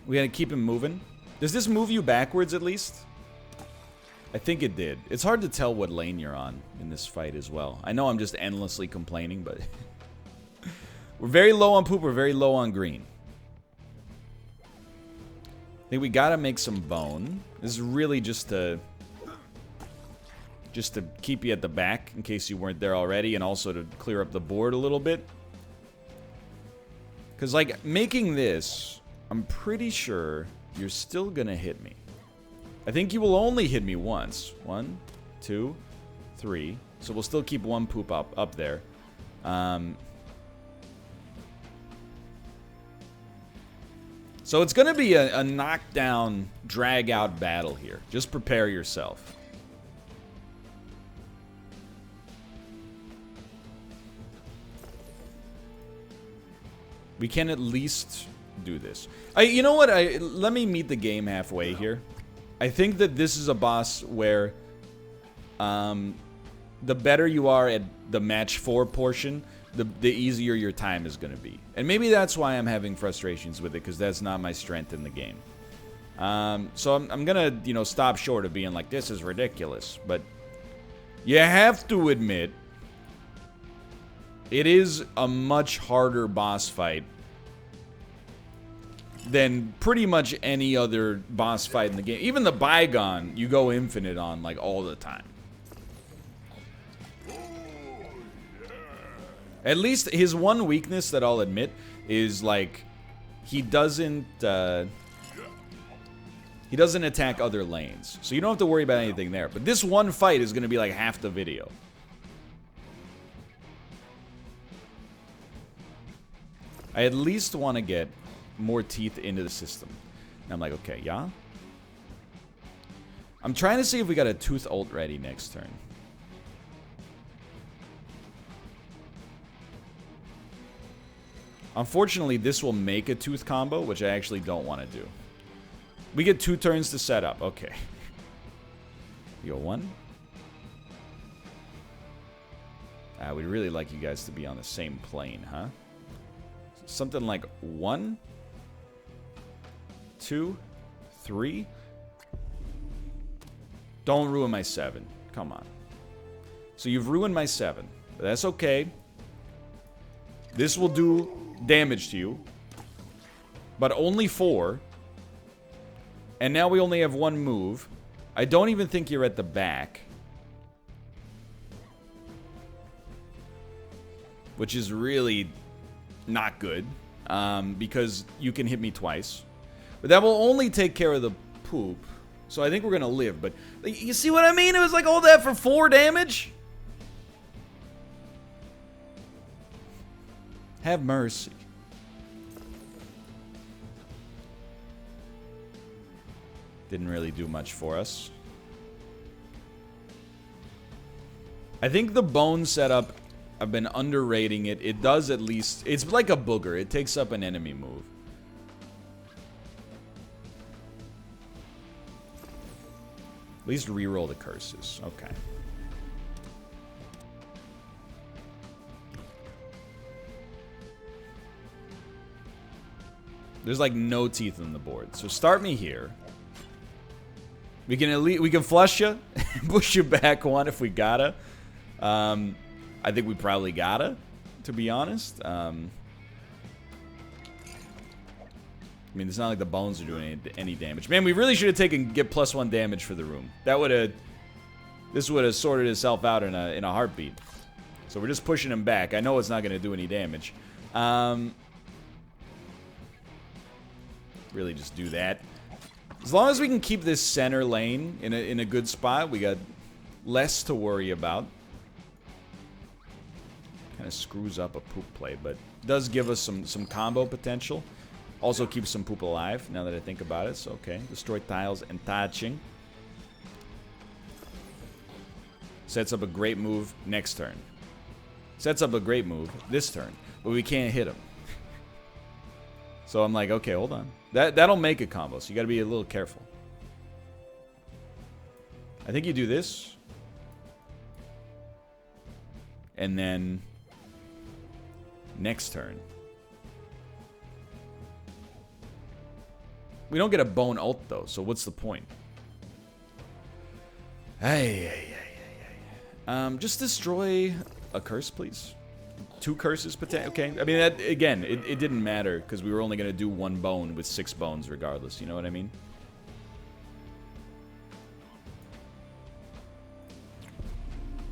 keep him moving. Does this move you backwards at least? I think it did. It's hard to tell what lane you're on in this fight as well. I know I'm just endlessly complaining, but... We're very low on poop, we're very low on green. I think we gotta make some bone. This is really just to keep you at the back in case you weren't there already, and also to clear up the board a little bit. Because, like, making this, I'm pretty sure you're still gonna hit me. I think you will only hit me once. 1, 2, 3. So we'll still keep one poop up there. So it's going to be a knockdown, drag-out battle here. Just prepare yourself. We can at least do this. You know what? Let me meet the game halfway here. I think that this is a boss where the better you are at the match 4 portion, the easier your time is going to be. And maybe that's why I'm having frustrations with it, because that's not my strength in the game. So I'm going to, you know, stop short of being like, this is ridiculous. But you have to admit, it is a much harder boss fight than pretty much any other boss fight in the game. Even the Bygone, you go infinite on, like, all the time. At least his one weakness that I'll admit is, like, he doesn't attack other lanes. So you don't have to worry about anything there. But this one fight is going to be like half the video. I at least want to get more teeth into the system. And I'm like, okay, yeah. I'm trying to see if we got a tooth ult ready next turn. Unfortunately, this will make a tooth combo, which I actually don't want to do. We get 2 turns to set up. Okay. You go 1. We'd really like you guys to be on the same plane, huh? Something like 1, 2, 3. Don't ruin my 7. Come on. So you've ruined my 7. But that's okay. This will do damage to you. But only 4. And now we only have 1 move. I don't even think you're at the back. Which is really not good. Because you can hit me twice. But that will only take care of the poop. So I think we're going to live. But you see what I mean? It was like all that for 4 damage? Have mercy. Didn't really do much for us. I think the bone setup, I've been underrating it. It does at least... It's like a booger. It takes up an enemy move. At least reroll the curses. Okay. There's like no teeth in the board. So start me here. We can flush you, push you back one if we gotta. I think we probably gotta, to be honest. I mean, it's not like the bones are doing any damage. Man, we really should have get +1 damage for the room. That would have... This would have sorted itself out in a heartbeat. So we're just pushing him back. I know it's not going to do any damage. Really just do that. As long as we can keep this center lane in a good spot, we got less to worry about. Kind of screws up a poop play, but does give us some combo potential. Also keeps some poop alive, now that I think about it. So, okay. Destroy tiles and touching. Sets up a great move next turn. Sets up a great move this turn, but we can't hit him. So I'm like, okay, hold on. That'll make a combo, so you gotta be a little careful. I think you do this. And then... next turn. We don't get a bone ult, though, so what's the point? Just destroy a curse, please. 2 curses, okay. I mean, that, again, it didn't matter, because we were only going to do 1 bone with 6 bones regardless, you know what I mean?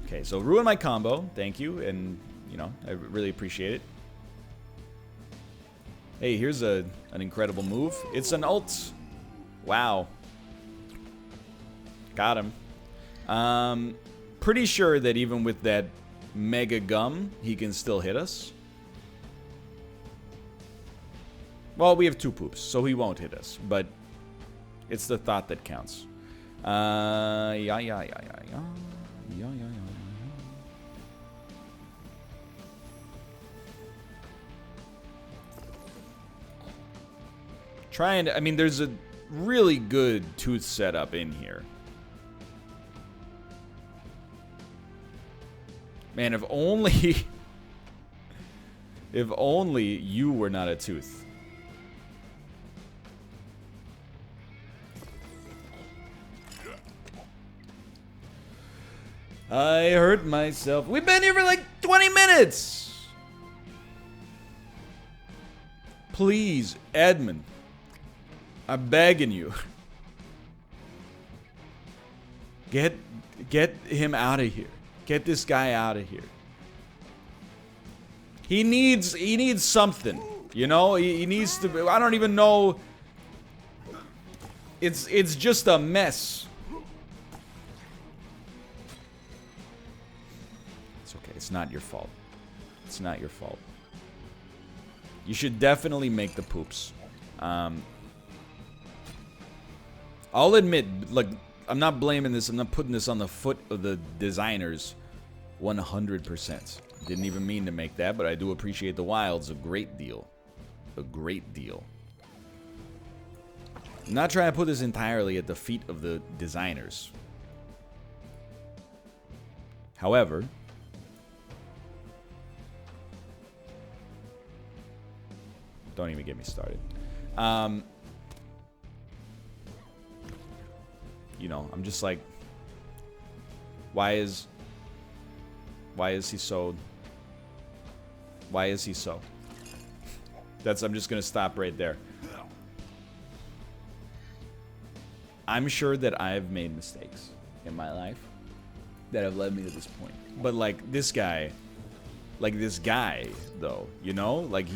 Okay, so ruin my combo, thank you, and, you know, I really appreciate it. Hey, here's an incredible move. It's an ult. Wow. Got him. Pretty sure that even with that mega gum, he can still hit us. Well, we have 2 poops, so he won't hit us, but it's the thought that counts. Yeah. Trying to, I mean, there's a really good tooth setup in here. Man, if only... if only you were not a tooth. I hurt myself. We've been here for like 20 minutes! Please, Edmund. I'm begging you. Get him out of here. Get this guy out of here. He needs something. You know? He needs to... I don't even know... It's just a mess. It's okay. It's not your fault. It's not your fault. You should definitely make the poops. I'll admit, like, I'm not blaming this. I'm not putting this on the foot of the designers 100%. Didn't even mean to make that, but I do appreciate the wilds a great deal. A great deal. I'm not trying to put this entirely at the feet of the designers. However, don't even get me started. You know, I'm just like, why is he so? Why is he so? I'm just gonna stop right there. I'm sure that I've made mistakes in my life that have led me to this point. But like this guy, though, you know, like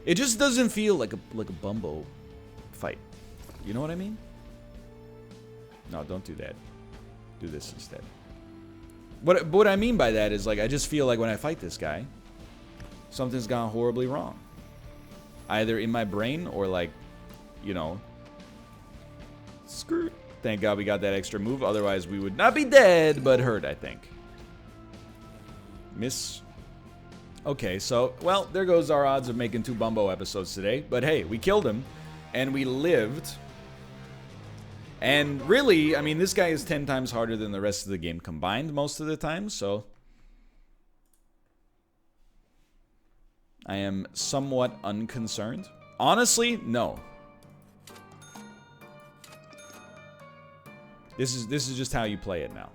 it just doesn't feel like a Bumbo fight. You know what I mean? No, don't do that. Do this instead. What I mean by that is, like, I just feel like when I fight this guy, something's gone horribly wrong. Either in my brain or, like, you know, skirt. Thank God we got that extra move. Otherwise, we would not be dead, but hurt, I think. Miss. Okay, so, well, there goes our odds of making 2 Bumbo episodes today. But hey, we killed him, and we lived. And really, I mean, this guy is 10 times harder than the rest of the game combined most of the time, so I am somewhat unconcerned. Honestly, no. This is just how you play it now.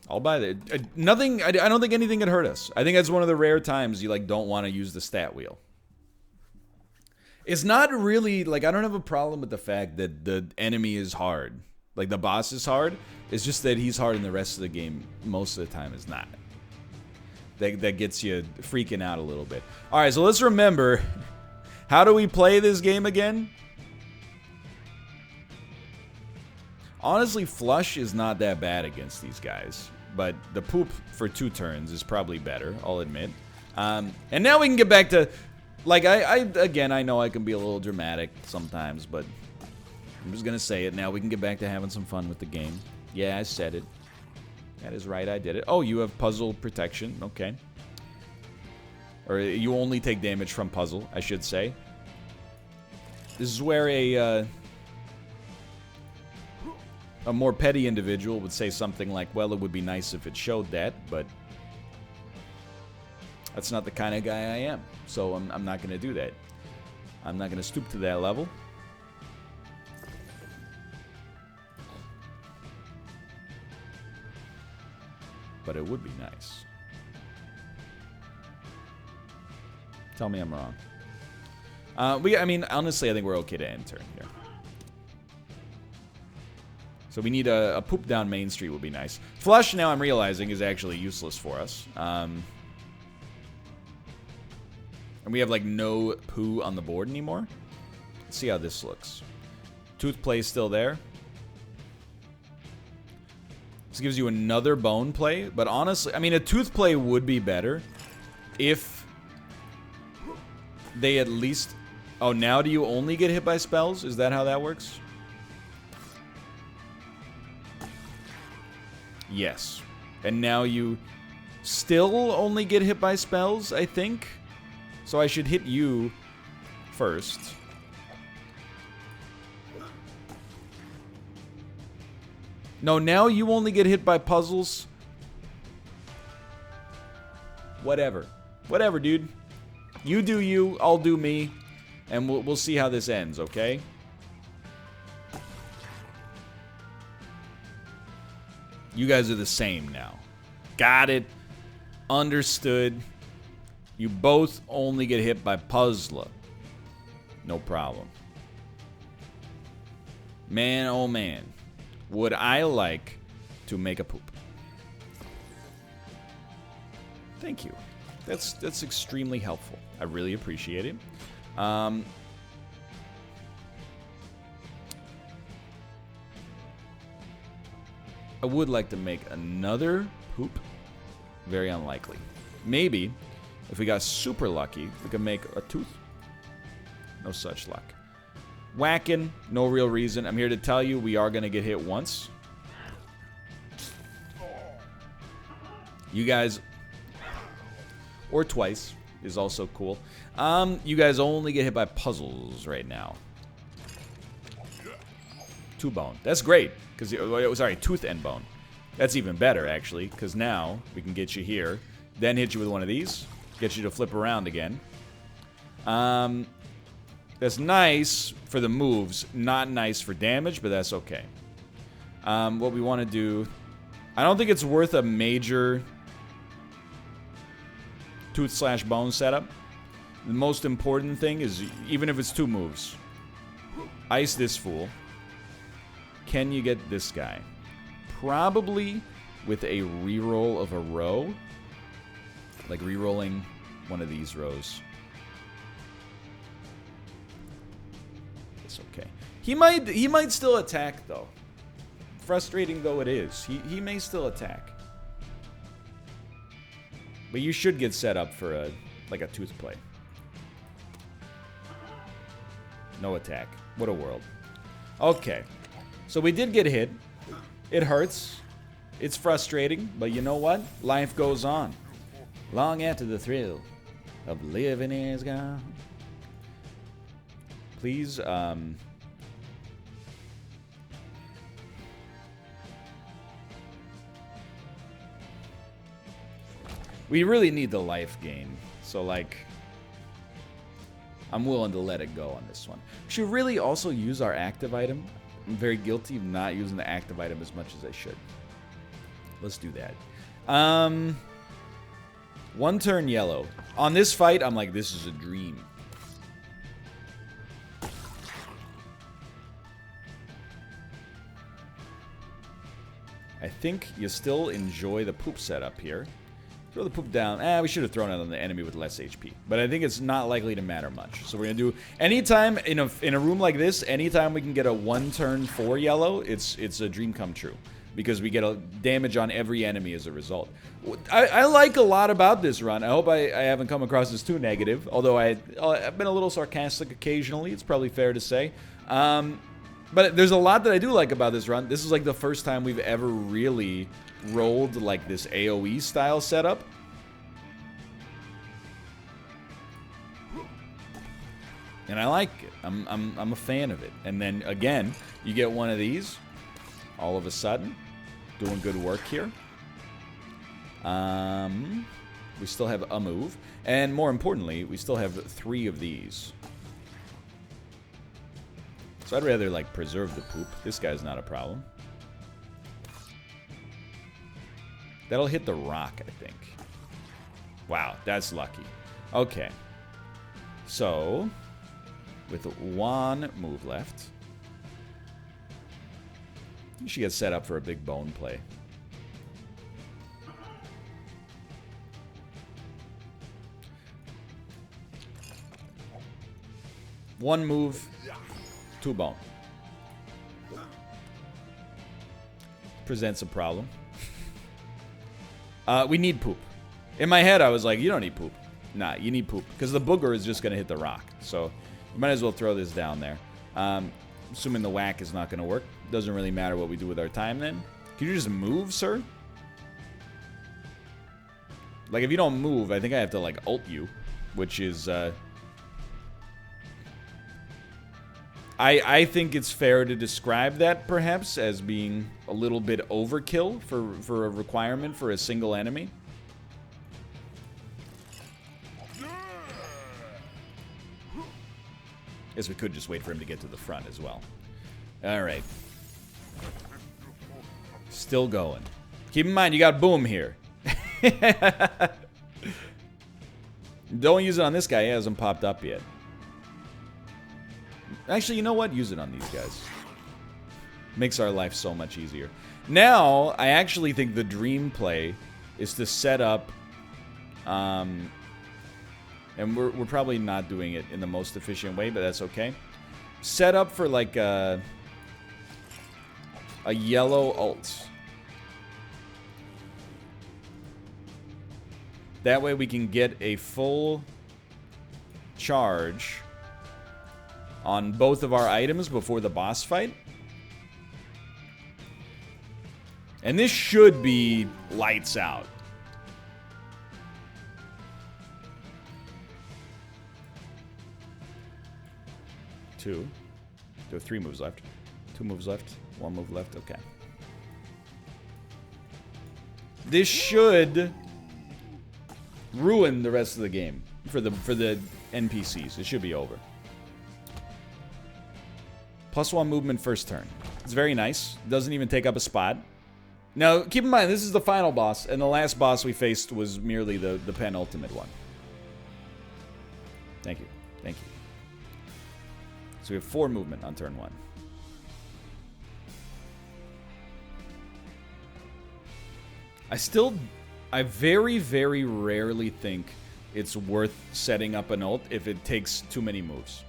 I'll buy that. Nothing. I don't think anything could hurt us. I think that's one of the rare times you like don't want to use the stat wheel. It's not really like I don't have a problem with the fact that the enemy is hard, like the boss is hard. It's just that he's hard and the rest of the game most of the time is not. That gets you freaking out a little bit. All right, so let's remember, how do we play this game again? Honestly, flush is not that bad against these guys, but the poop for 2 turns is probably better, I'll admit. And now we can get back to, like, again, I know I can be a little dramatic sometimes, but I'm just gonna say it now. We can get back to having some fun with the game. Yeah, I said it. That is right, I did it. Oh, you have puzzle protection, okay. Or you only take damage from puzzle, I should say. This is where a more petty individual would say something like, well, it would be nice if it showed that, but that's not the kind of guy I am. So I'm not going to do that. I'm not going to stoop to that level. But it would be nice. Tell me I'm wrong. I mean, honestly, I think we're okay to end turn here. So we need a poop down Main Street would be nice. Flush, now I'm realizing, is actually useless for us. And we have, like, no poo on the board anymore. Let's see how this looks. Tooth play is still there. This gives you another bone play. But honestly, I mean, a tooth play would be better if they at least... Oh, now do you only get hit by spells? Is that how that works? Yes. And now you still only get hit by spells, I think. So I should hit you first. No, now you only get hit by puzzles. Whatever. Whatever, dude. You do you, I'll do me. And we'll see how this ends, okay? You guys are the same now. Got it. Understood. You both only get hit by puzzler. No problem. Man, oh man. Would I like to make a poop? Thank you. That's extremely helpful. I really appreciate it. I would like to make another poop. Very unlikely. Maybe, if we got super lucky, we could make a tooth. No such luck. Whacking, no real reason. I'm here to tell you we are going to get hit once. You guys, or twice, is also cool. You guys only get hit by puzzles right now. 2 bone. That's great. Sorry, tooth and bone. That's even better, actually, because now we can get you here, then hit you with one of these, get you to flip around again. That's nice for the moves, not nice for damage, but that's okay. What we want to do... I don't think it's worth a major tooth/bone setup. The most important thing is, even if it's 2 moves, ice this fool. Can you get this guy? Probably with a reroll of a row. Like rerolling one of these rows. It's okay. He might still attack though. Frustrating though it is. He may still attack. But you should get set up for like a tooth play. No attack. What a world. Okay. So we did get hit. It hurts. It's frustrating, but you know what? Life goes on. Long after the thrill of living is gone. Please, we really need the life gain. So, like, I'm willing to let it go on this one. Should really also use our active item. I'm very guilty of not using the active item as much as I should. Let's do that. 1 turn yellow. On this fight, I'm like, this is a dream. I think you still enjoy the poop setup here. Throw the poop down. We should have thrown it on the enemy with less HP. But I think it's not likely to matter much. So we're going to do... Anytime in a room like this, anytime we can get a 1 turn 4 yellow, it's a dream come true. Because we get a damage on every enemy as a result. I like a lot about this run. I hope I haven't come across as too negative. Although I've been a little sarcastic occasionally. It's probably fair to say. But there's a lot that I do like about this run. This is like the first time we've ever really rolled like this AoE style setup. And I like it. I'm a fan of it. And then again, you get one of these. All of a sudden, doing good work here. We still have a move. And more importantly, we still have 3 of these. So I'd rather, like, preserve the poop. This guy's not a problem. That'll hit the rock, I think. Wow, that's lucky. Okay. So, with 1 move left, you should get set up for a big bone play. One move, 2 bone. Presents a problem. We need poop. In my head, I was like, you don't need poop. Nah, you need poop. Because the booger is just going to hit the rock. So, you might as well throw this down there. Assuming the whack is not going to work. Doesn't really matter what we do with our time then. Can you just move, sir? Like, if you don't move, I think I have to, like, ult you. Which is, I think it's fair to describe that, perhaps, as being a little bit overkill for a requirement for a single enemy. Guess we could just wait for him to get to the front as well. Alright. Still going. Keep in mind, you got Boom here. Don't use it on this guy. He hasn't popped up yet. Actually, you know what? Use it on these guys. Makes our life so much easier. Now, I actually think the dream play is to set up... and we're probably not doing it in the most efficient way, but that's okay. Set up for like a yellow ult. That way we can get a full charge on both of our items before the boss fight. And this should be lights out. Two. There are 3 moves left. 2 moves left. 1 move left. Okay. This should ruin the rest of the game for the NPCs. It should be over. +1 movement first turn. It's very nice. Doesn't even take up a spot. Now, keep in mind, this is the final boss, and the last boss we faced was merely the penultimate one. Thank you. Thank you. So we have 4 movement on turn 1. I very, very rarely think it's worth setting up an ult if it takes too many moves.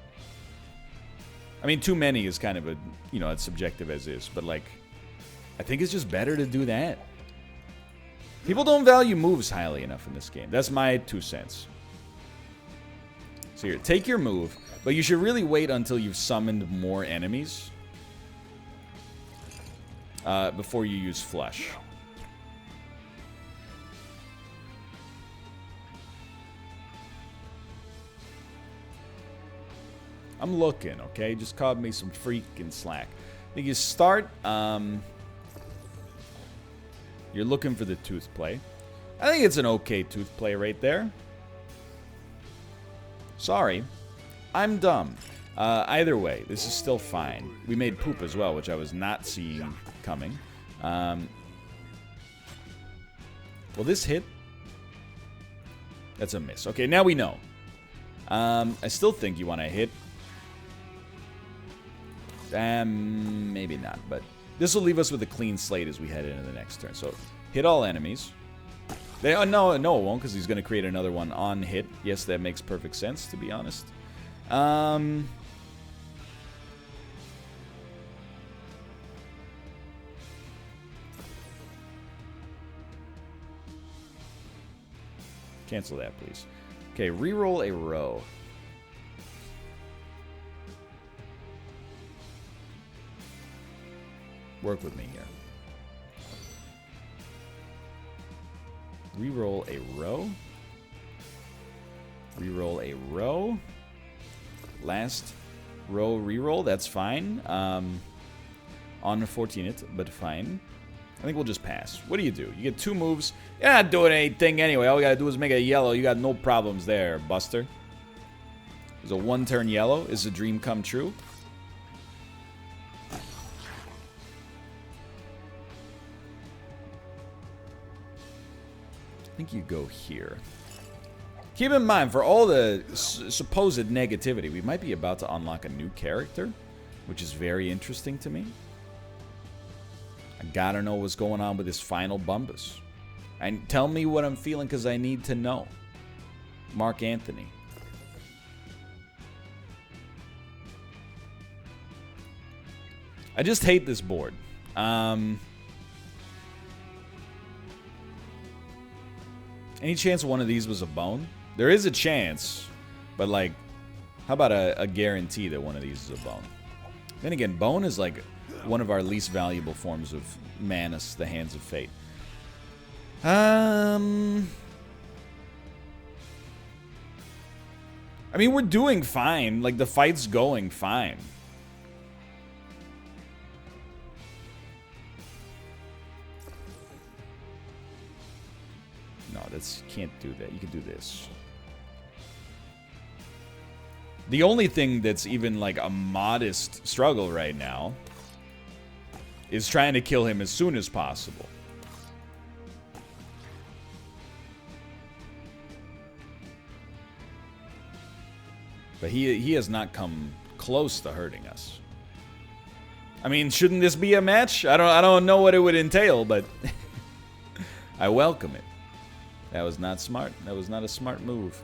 I mean, too many is kind of a, you know, it's subjective as is, but like, I think it's just better to do that. People don't value moves highly enough in this game. That's my 2 cents. So here, take your move. But you should really wait until you've summoned more enemies before you use Flush. I'm looking, okay? Just cut me some freaking slack. I think you start, you're looking for the tooth play. I think it's an okay tooth play right there. Sorry. I'm dumb. Either way, this is still fine. We made poop as well, which I was not seeing coming. Will this hit? That's a miss. Okay, now we know. I still think you want to hit. Maybe not, but this will leave us with a clean slate as we head into the next turn. So, hit all enemies. No, it won't, because he's going to create another one on hit. Yes, that makes perfect sense, to be honest. Cancel that, please. Okay, reroll a row. Work with me here. Reroll a row. Reroll a row. Last row reroll. That's fine. Unfortunate, but fine. I think we'll just pass. What do? You get 2 moves. You're not doing anything anyway. All we gotta do is make a yellow. You got no problems there, Buster. There's a 1-turn yellow. Is a dream come true? I think you go here. Keep in mind, for all the supposed negativity, we might be about to unlock a new character, which is very interesting to me. I gotta know what's going on with this final Bumbus. And tell me what I'm feeling, because I need to know. Mark Anthony. I just hate this board. Any chance one of these was a bone? There is a chance, but like, how about a guarantee that one of these is a bone? Then again, bone is like one of our least valuable forms of Manus, the Hands of Fate. I mean, we're doing fine. Like, the fight's going fine. No, that's, can't do that. You can do this. The only thing that's even like a modest struggle right now is trying to kill him as soon as possible. But he has not come close to hurting us. I mean, shouldn't this be a match? I don't know what it would entail, but I welcome it. That was not smart. That was not a smart move.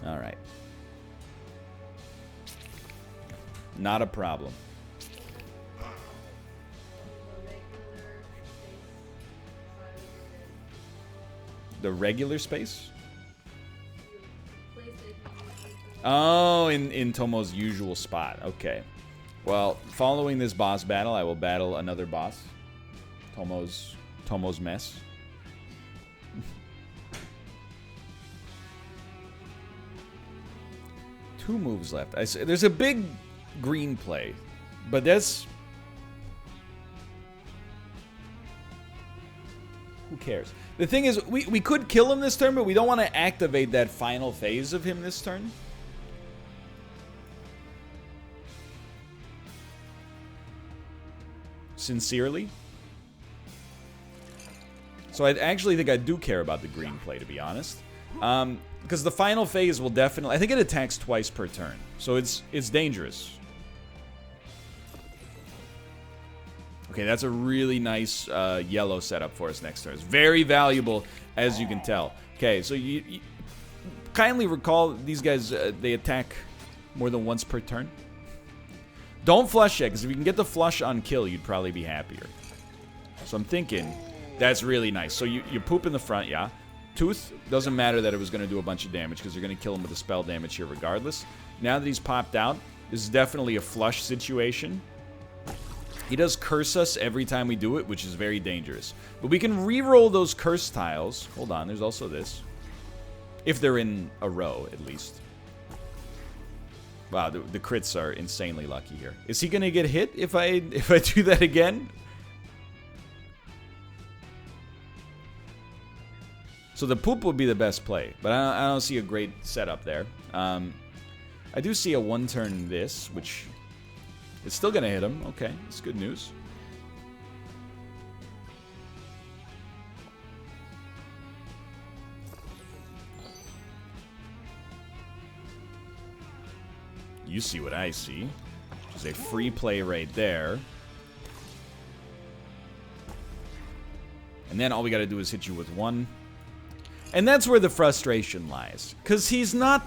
All right. Not a problem. The regular space? Oh, in Tomo's usual spot. Okay. Well, following this boss battle, I will battle another boss. Tomo's mess. Two moves left. There's a big green play, but that's... Who cares? The thing is, we could kill him this turn, but we don't want to activate that final phase of him this turn. Sincerely. So I actually think I do care about the green play, to be honest. Because the final phase will definitely... I think it attacks twice per turn. So it's dangerous. Okay, that's a really nice yellow setup for us next turn. It's very valuable, as you can tell. Okay, so you kindly recall these guys, they attack more than once per turn. Don't flush yet, because if you can get the flush on kill, you'd probably be happier. So I'm thinking that's really nice. So you poop in the front, yeah. Tooth, doesn't matter that it was going to do a bunch of damage because you're going to kill him with the spell damage here regardless. Now that he's popped out, this is definitely a flush situation. He does curse us every time we do it, which is very dangerous. But we can re-roll those curse tiles. Hold on, there's also this. If they're in a row, at least. Wow, the crits are insanely lucky here. Is he going to get hit if I do that again? So the poop would be the best play, but I don't see a great setup there. I do see a one-turn this, which is still going to hit him. Okay, that's good news. You see what I see, which is a free play right there. And then all we got to do is hit you with one. And that's where the frustration lies. Because he's not...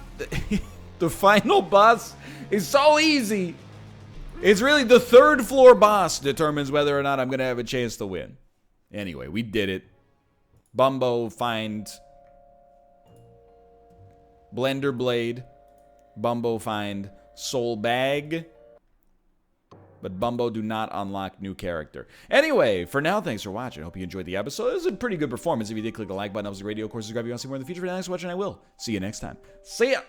The final boss is so easy. It's really the third floor boss determines whether or not I'm going to have a chance to win. Anyway, we did it. Bumbo, find... Blender Blade. Bumbo, find... Soul Bag. But Bumbo do not unlock new character. Anyway, for now, thanks for watching. I hope you enjoyed the episode. It was a pretty good performance. If you did, click the like button. That was the radio. Of course, subscribe if you want to see more in the future. For now, thanks for watching. I will see you next time. See ya!